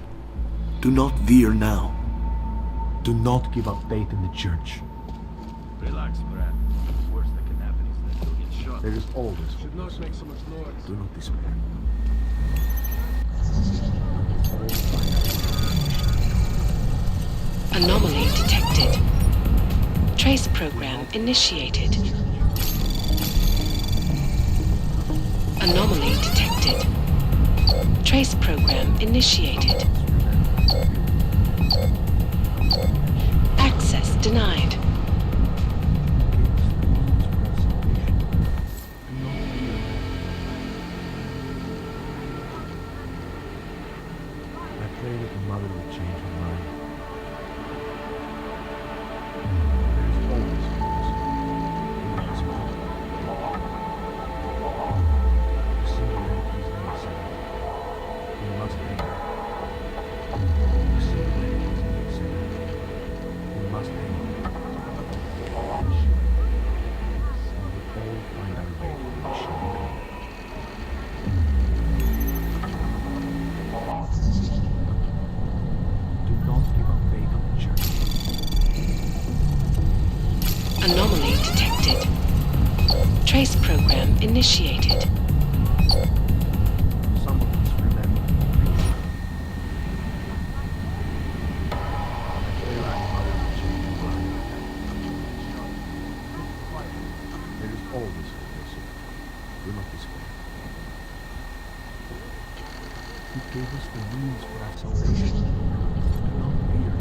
Do not veer now. Do not give up faith in the church. Relax, Brad. The worst that can happen is that you'll get shot. There is always Should not make so much noise. Do not despair. Anomaly detected. Trace program initiated. Anomaly detected. Trace program initiated. Access denied. I pray that the mother will change her mind. There is always hope. In this world. The singularity is near center. We must aim. The singularity is near center. We must aim. And we all find our way to the machine. Do not give up faith in the church. Anomaly detected. Trace program initiated. Some of us remember. There is always hope. Do not despair. He gave us the means for our salvation. Do not fear.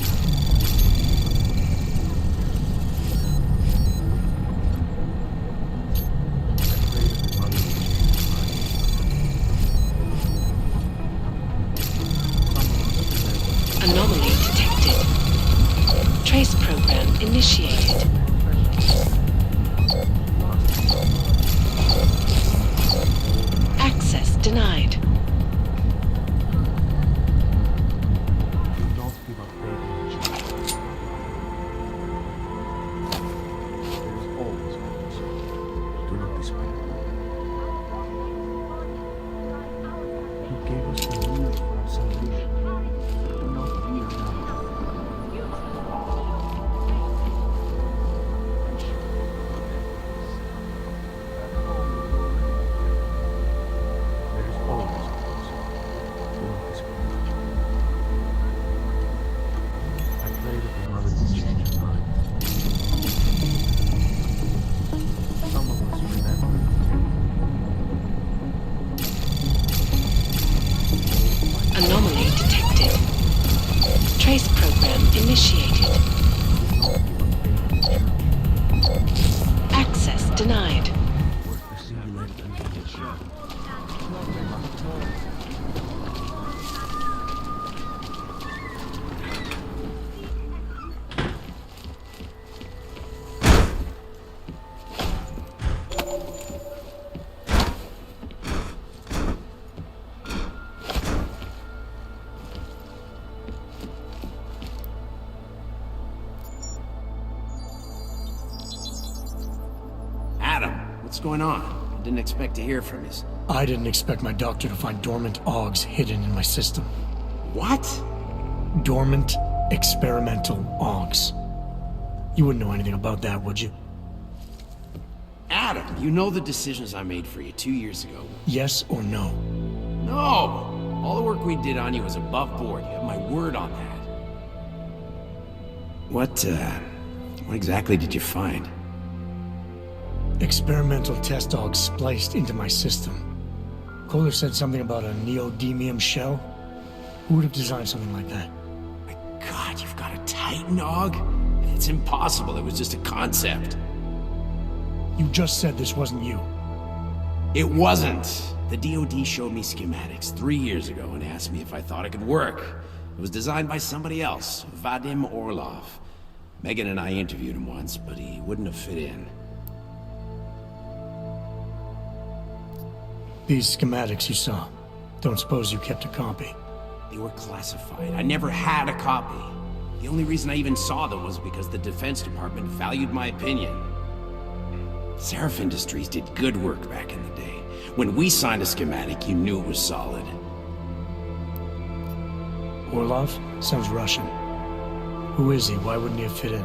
I pray that the mother will change her mind. Anomaly detected. Trace program initiated. Access denied. Do not give up faith in the church. There is always hope. Do not despair. He gave us the means for our salvation. Do not fear now. There is always hope. Do not despair. I pray that the mother will change her mind. Some of us remember. Anomaly detected. Trace program initiated. Access denied. The singularity is the church. Adam, what's going on? I didn't expect to hear from you. I didn't expect my doctor to find dormant augs hidden in my system. What? Dormant experimental augs. You wouldn't know anything about that, would you? Adam, you know the decisions I made for you 2 years ago. Yes or no? No! All the work we did on you was above board. You have my word on that. What exactly did you find? Experimental test augs spliced into my system. Kohler said something about a neodymium shell. Who would have designed something like that? My God, you've got a Titan aug? It's impossible. It was just a concept. You just said this wasn't you. It wasn't. The DoD showed me schematics 3 years ago and asked me if I thought it could work. It was designed by somebody else, Vadim Orlov. Megan and I interviewed him once, but he wouldn't have fit in. These schematics you saw, don't suppose you kept a copy? They were classified. I never had a copy. The The only reason I even saw them was because the Defense Department valued my opinion. Seraph Industries did good work back in the day. When we signed a schematic, you knew it was solid. Orlov? Sounds Russian. Who is he? Why wouldn't he have fit in?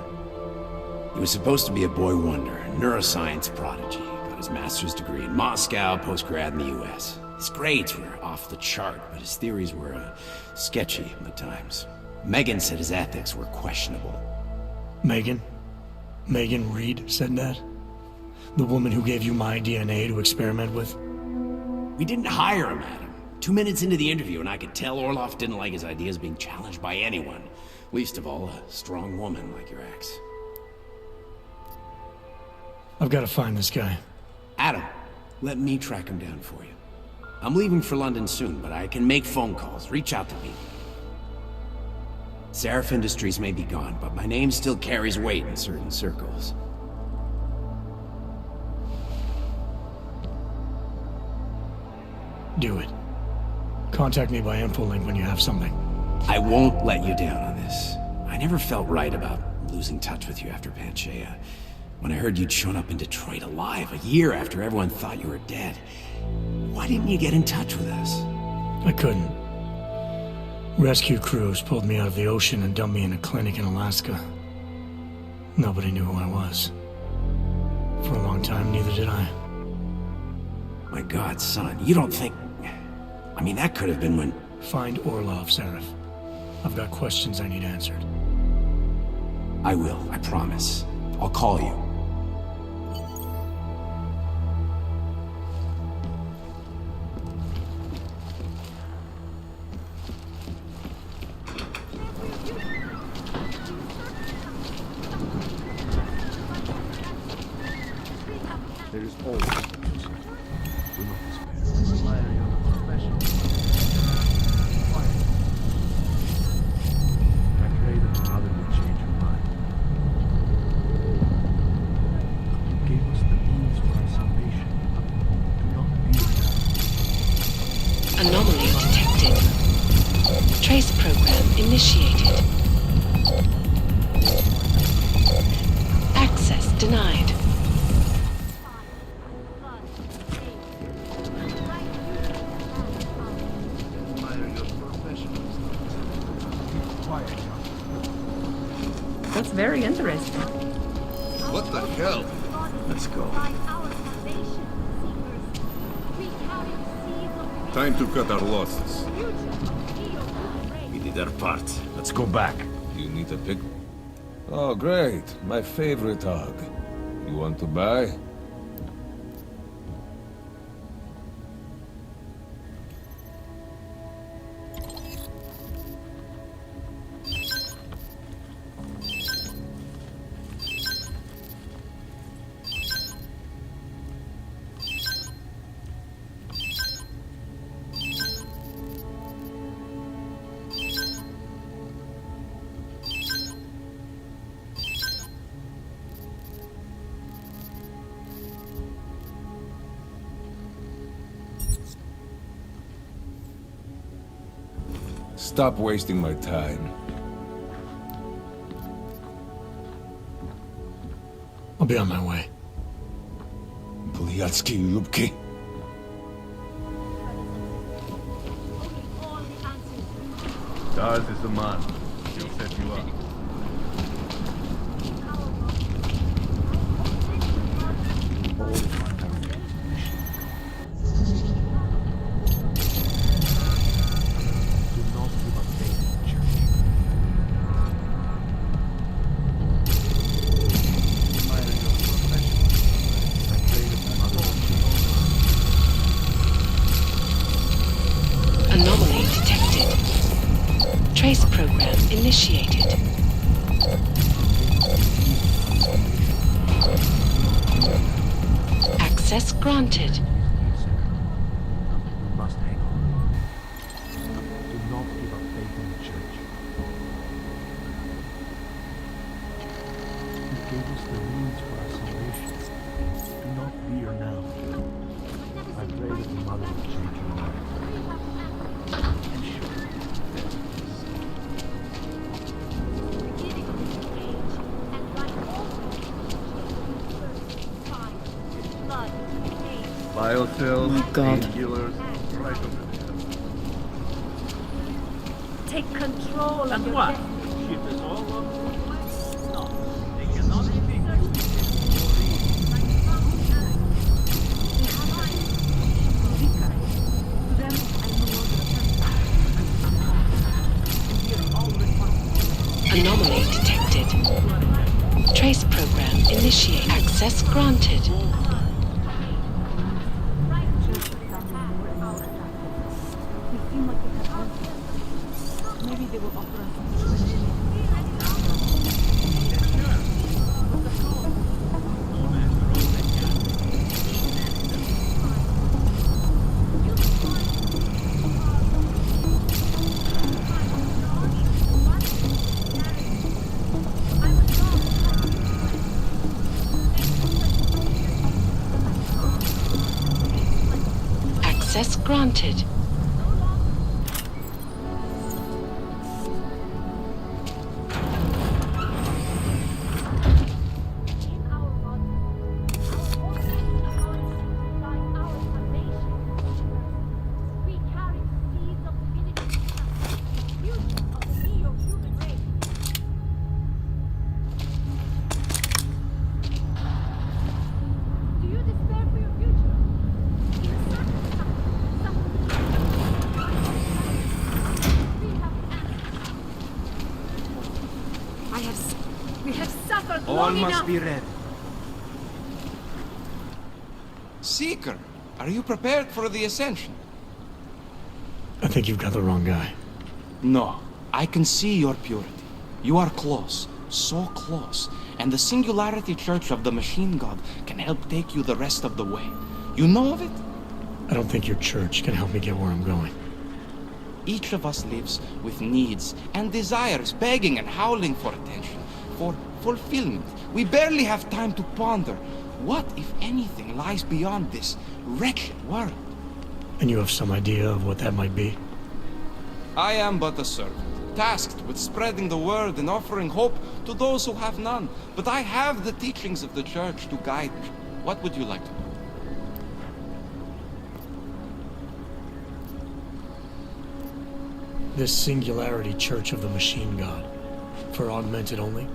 He was supposed to be a boy wonder, a neuroscience prodigy. Got his master's degree in Moscow, post-grad in the US. His grades were off the chart, but his theories were sketchy at times. Megan said his ethics were questionable. Megan? Megan Reed said that? The woman who gave you my DNA to experiment with? We didn't hire him, Adam. 2 minutes into the interview, and I could tell Orlov didn't like his ideas being challenged by anyone. Least of all, a strong woman like your ex. I've got to find this guy. Adam, let me track him down for you. I'm leaving for London soon, but I can make phone calls, reach out to people. Seraph Industries may be gone, but my name still carries weight in certain circles. Do it. Contact me by infolink when you have something. I won't let you down on this. I never felt right about losing touch with you after Panchea. When I heard you'd shown up in Detroit alive, a year after everyone thought you were dead. Why didn't you get in touch with us? I couldn't. Rescue crews pulled me out of the ocean and dumped me in a clinic in Alaska. Nobody knew who I was. For a long time, neither did I. My God, son, you don't think... I mean, that could have been when... Find Orlov, Seraph. I've got questions I need answered. I will, I promise. I'll call you. There is always potential. Do not despair. Admire your profession. Quiet. I pray that your mother will change her mind. You gave us the means for our salvation. Do not be Anomaly detected. Trace program initiated. Access denied. That's very interesting. What the hell? Let's go. Time to cut our losses. We did our part. Let's go back. You need a pick? Oh, great. My favorite hog. You want to buy? Stop wasting my time. I'll be on my way. Blyatsky Lubki. Daz is the man. He'll set you up. Anomaly detected. Trace program initiated. Access granted. You must hang on. Do not give up faith in the church. You gave us the means for our salvation. Do not fear now. I pray that the mother will change your mind. And sure, Biocells, Oh, God. painkillers, right over there. Take control of And your what? destiny. Ship is all over the place? No, they cannot be big. Anomaly detected. Trace program initiate. Access granted. Maybe they will offer us. Access granted. We have suffered All long must enough. be ready. Seeker, are you prepared for the Ascension? I think you've got the wrong guy. No, I can see your purity. You are close, so close, and the Singularity Church of the Machine God can help take you the rest of the way. You know of it? I don't think your church can help me get where I'm going. Each of us lives with needs and desires, begging and howling for attention, for fulfillment. We barely have time to ponder. What, if anything, lies beyond this wretched world? And you have some idea of what that might be? I am but a servant, tasked with spreading the word and offering hope to those who have none. But I have the teachings of the Church to guide me. What would you like to know? This Singularity Church of the Machine God. For augmented only?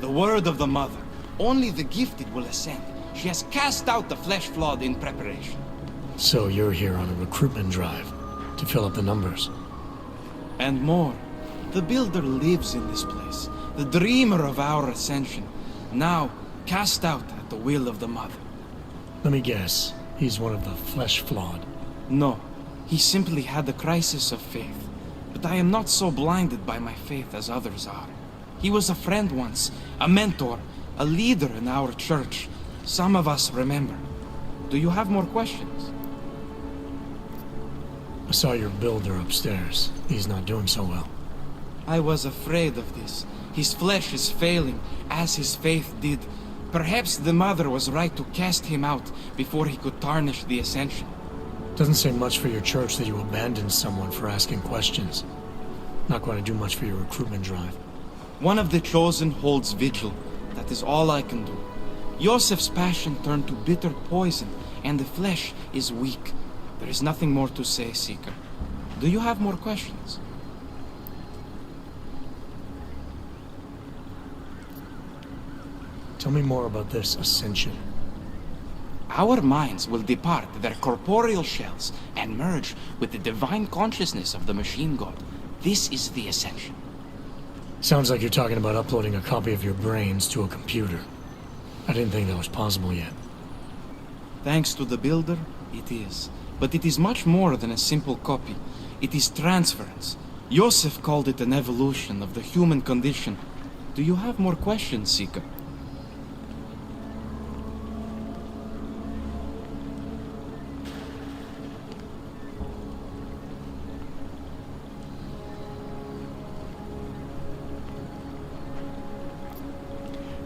The word of the Mother. Only the gifted will ascend. She has cast out the flesh-flawed in preparation. So you're here on a recruitment drive to fill up the numbers. And more. The Builder lives in this place. The dreamer of our ascension. Now cast out at the will of the Mother. Let me guess. He's one of the flesh-flawed. No. He simply had a crisis of faith. But I am not so blinded by my faith as others are. He was a friend once, a mentor, a leader in our church. Some of us remember. Do you have more questions? I saw your builder upstairs. He's not doing so well. I was afraid of this. His flesh is failing, as his faith did. Perhaps the Mother was right to cast him out before he could tarnish the Ascension. Doesn't say much for your church that you abandoned someone for asking questions. Not going to do much for your recruitment drive. One of the chosen holds vigil. That is all I can do. Yosef's passion turned to bitter poison, and the flesh is weak. There is nothing more to say, Seeker. Do you have more questions? Tell me more about this ascension. Our minds will depart their corporeal shells and merge with the divine consciousness of the Machine God. This is the Ascension. Sounds like you're talking about uploading a copy of your brains to a computer. I didn't think that was possible yet. Thanks to the Builder, it is. But it is much more than a simple copy. It is transference. Yosef called it an evolution of the human condition. Do you have more questions, Seeker?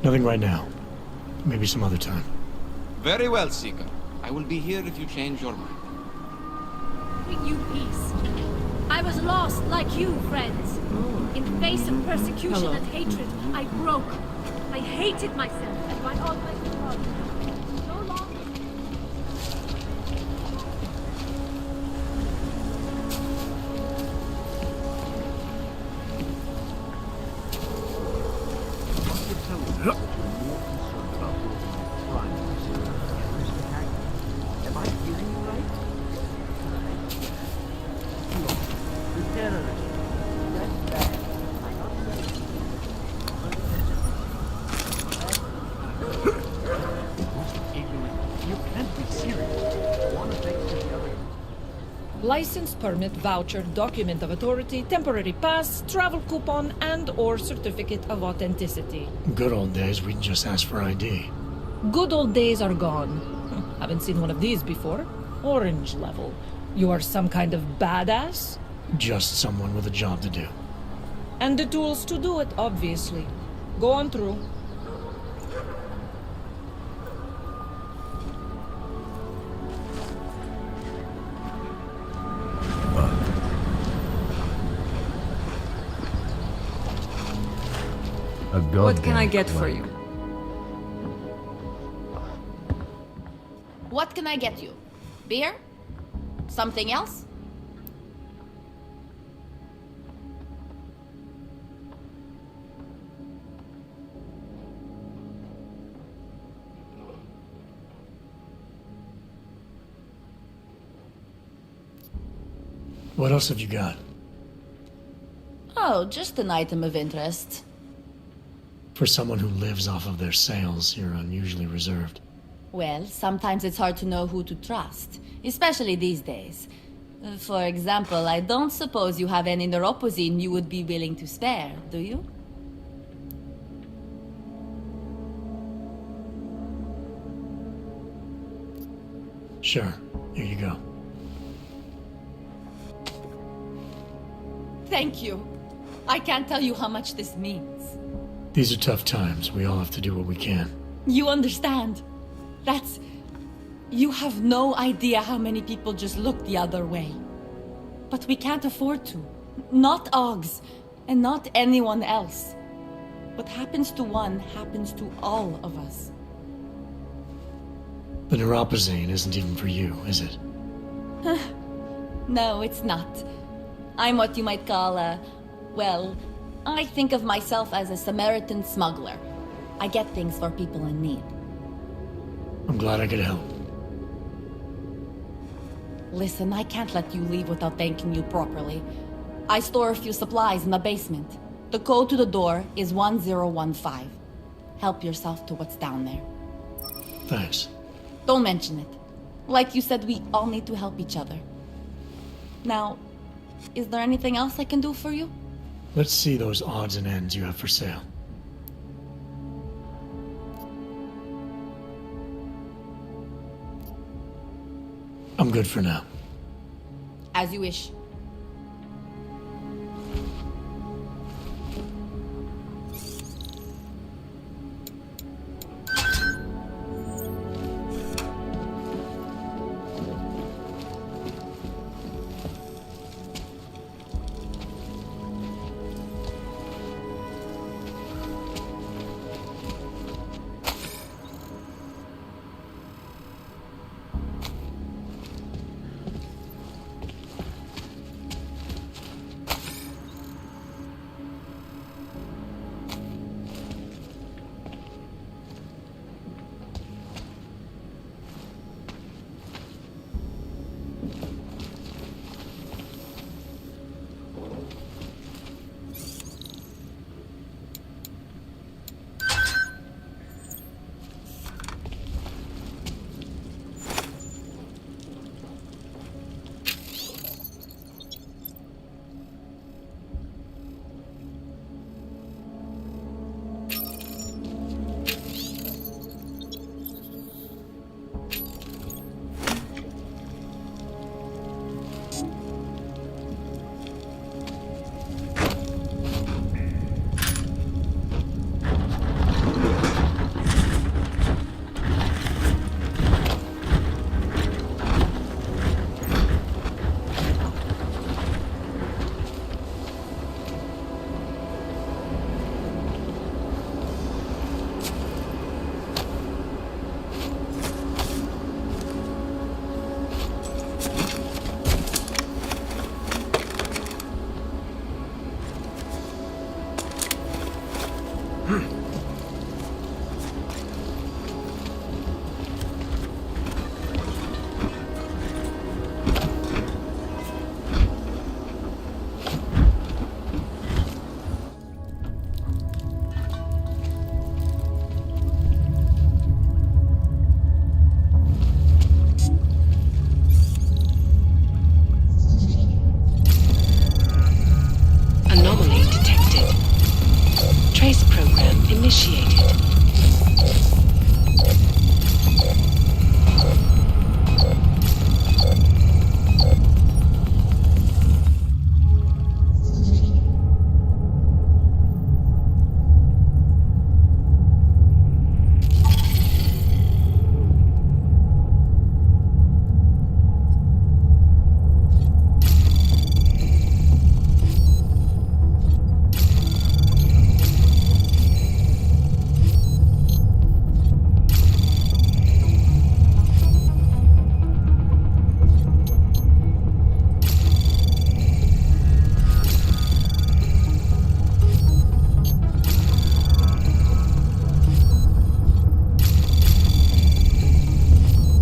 Nothing right now. Maybe some other time. Very well, Seeker. I will be here if you change your mind. Bring you peace. I was lost like you, friends. In face of persecution and hatred, I broke. I hated myself and my almighty God. No longer. license, permit, voucher, document of authority, temporary pass, travel coupon, and/or certificate of authenticity. Good old days, we'd just ask for ID. Good old days are gone. Haven't seen one of these before. Orange level. You are some kind of badass? Just someone with a job to do. And the tools to do it, obviously. Go on through. What can I get for you? What can I get you? Beer? Something else? What else have you got? Oh, just an item of interest. For someone who lives off of their sales, you're unusually reserved. Well, sometimes it's hard to know who to trust, especially these days. For example, I don't suppose you have any neuropozyne you would be willing to spare, do you? Sure. Here you go. Thank you. I can't tell you how much this means. These are tough times. We all have to do what we can. You understand? You have no idea how many people just look the other way. But we can't afford to. Not Oggs, and not anyone else. What happens to one happens to all of us. The neuropozyne isn't even for you, is it? No, it's not. I'm what you might call I think of myself as a Samaritan smuggler. I get things for people in need. I'm glad I could help. Listen, I can't let you leave without thanking you properly. I store a few supplies in the basement. The code to the door is 1015. Help yourself to what's down there. Thanks. Don't mention it. Like you said, we all need to help each other. Now, is there anything else I can do for you? Let's see those odds and ends you have for sale. I'm good for now. As you wish. initiated.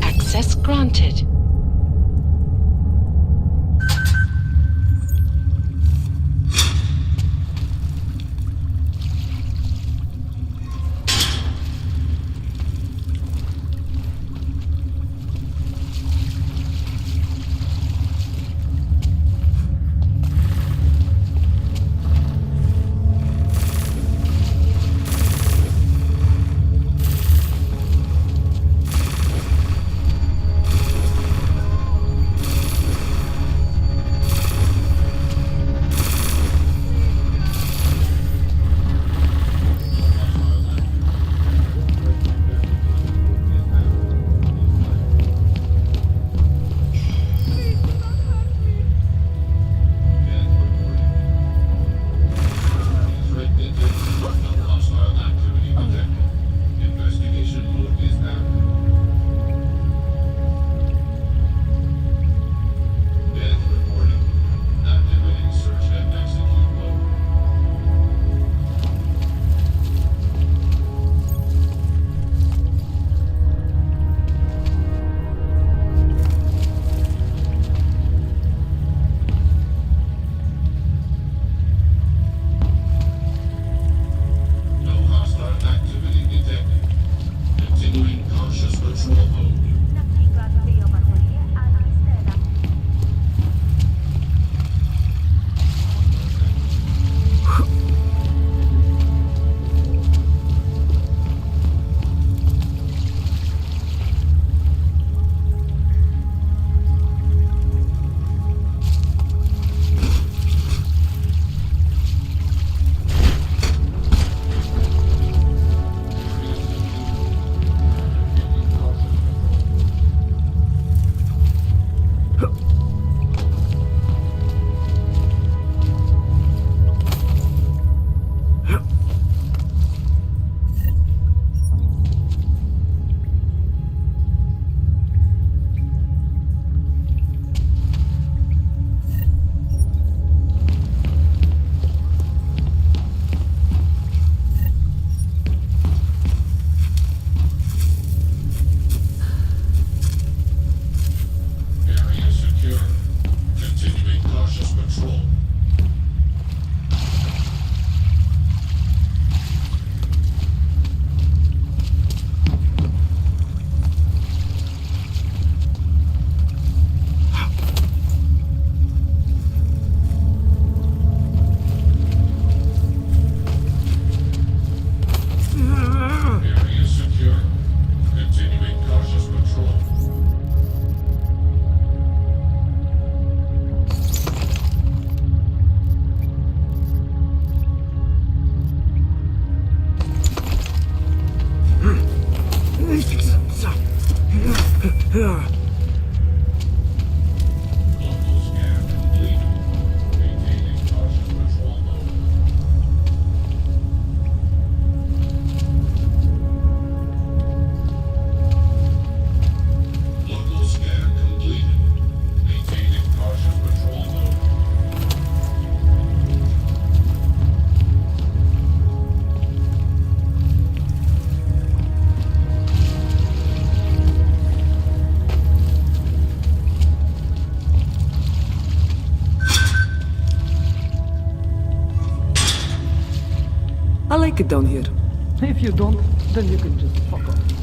Access granted. I like it down here. If you don't, then you can just fuck off.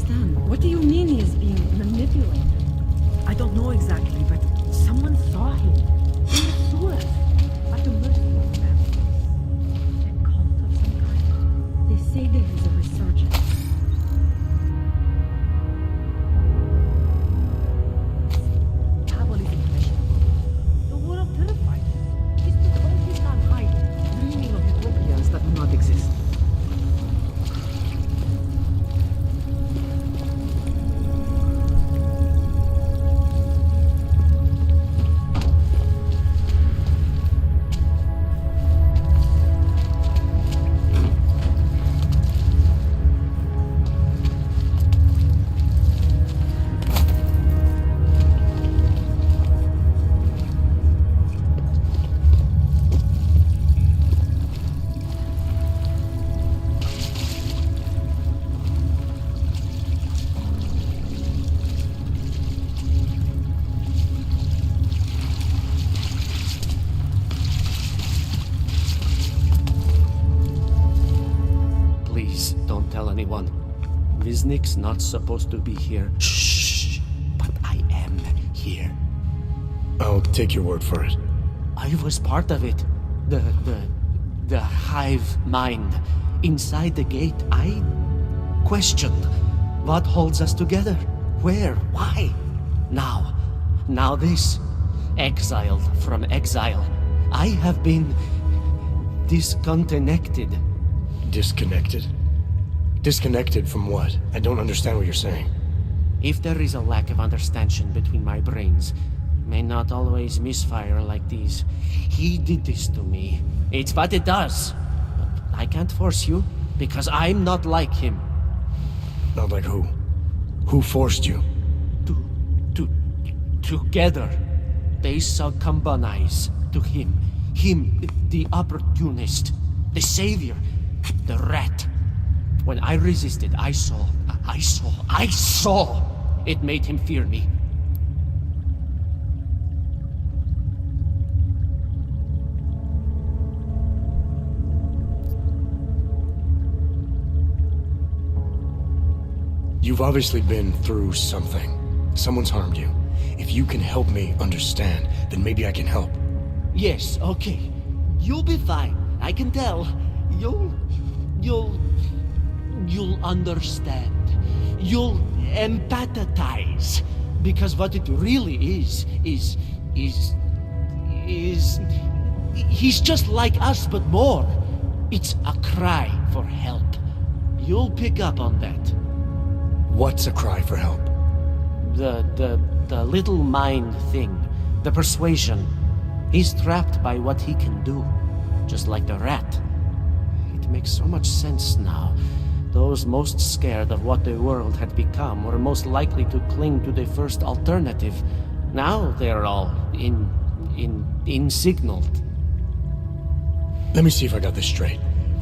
understand. What do you mean he is being manipulated? I don't know exactly, but someone saw him in the sewers. Like a merciful man. A cult of some kind? They say there is a resurgence. Pavel is impressionable. The world terrified him. He spent all his time hiding, dreaming of utopias that do not exist. Please, don't tell anyone. Viznik's not supposed to be here. Shh! But I am here. I'll take your word for it. I was part of it. The hive mind. Inside the gate, I questioned what holds us together. Where? Why? Now this. Exiled from exile. I have been disconnected. Disconnected? Disconnected from what? I don't understand what you're saying. If there is a lack of understanding between my brains, may not always misfire like these. He did this to me. It's what it does. But I can't force you, because I'm not like him. Not like who? Who forced you? Together, they succumbanize to him. Him, the opportunist, the savior, the rat. When I resisted, I saw. It made him fear me. You've obviously been through something. Someone's harmed you. If you can help me understand, then maybe I can help. Yes, okay. You'll be fine. I can tell. You'll understand. You'll empathize. Because what it really is he's just like us, but more. It's a cry for help. You'll pick up on that. What's a cry for help? The little mind thing. The persuasion. He's trapped by what he can do. Just like the rat. It makes so much sense now. Those most scared of what the world had become were most likely to cling to the first alternative. Now they're all insignaled. Let me see if I got this straight.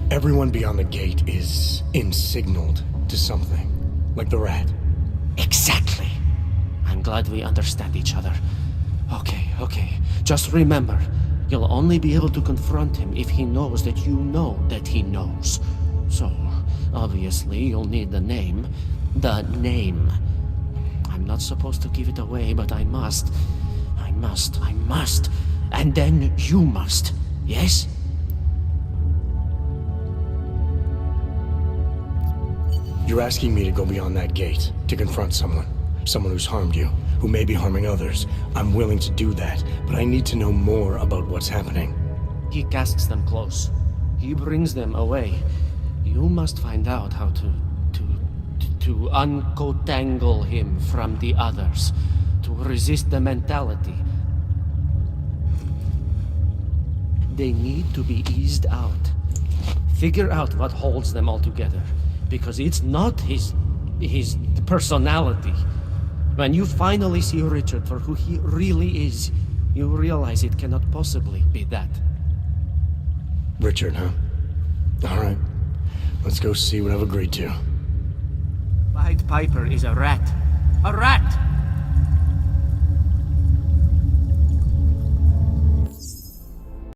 Everyone beyond the gate is insignaled to something. Like the rat. Exactly. I'm glad we understand each other. Okay. Just remember, you'll only be able to confront him if he knows that you know that he knows. So, obviously, you'll need the name. The name. I'm not supposed to give it away, but I must. And then you must. Yes? You're asking me to go beyond that gate, to confront someone. Someone who's harmed you, who may be harming others. I'm willing to do that, but I need to know more about what's happening. He casts them close. He brings them away. You must find out how to uncotangle him from the others. To resist the mentality. They need to be eased out. Figure out what holds them all together. Because it's not his personality. When you finally see Richard for who he really is, you realize it cannot possibly be that. Richard, huh? All right. Let's go see what I've agreed to. Pied Piper is a rat. A rat!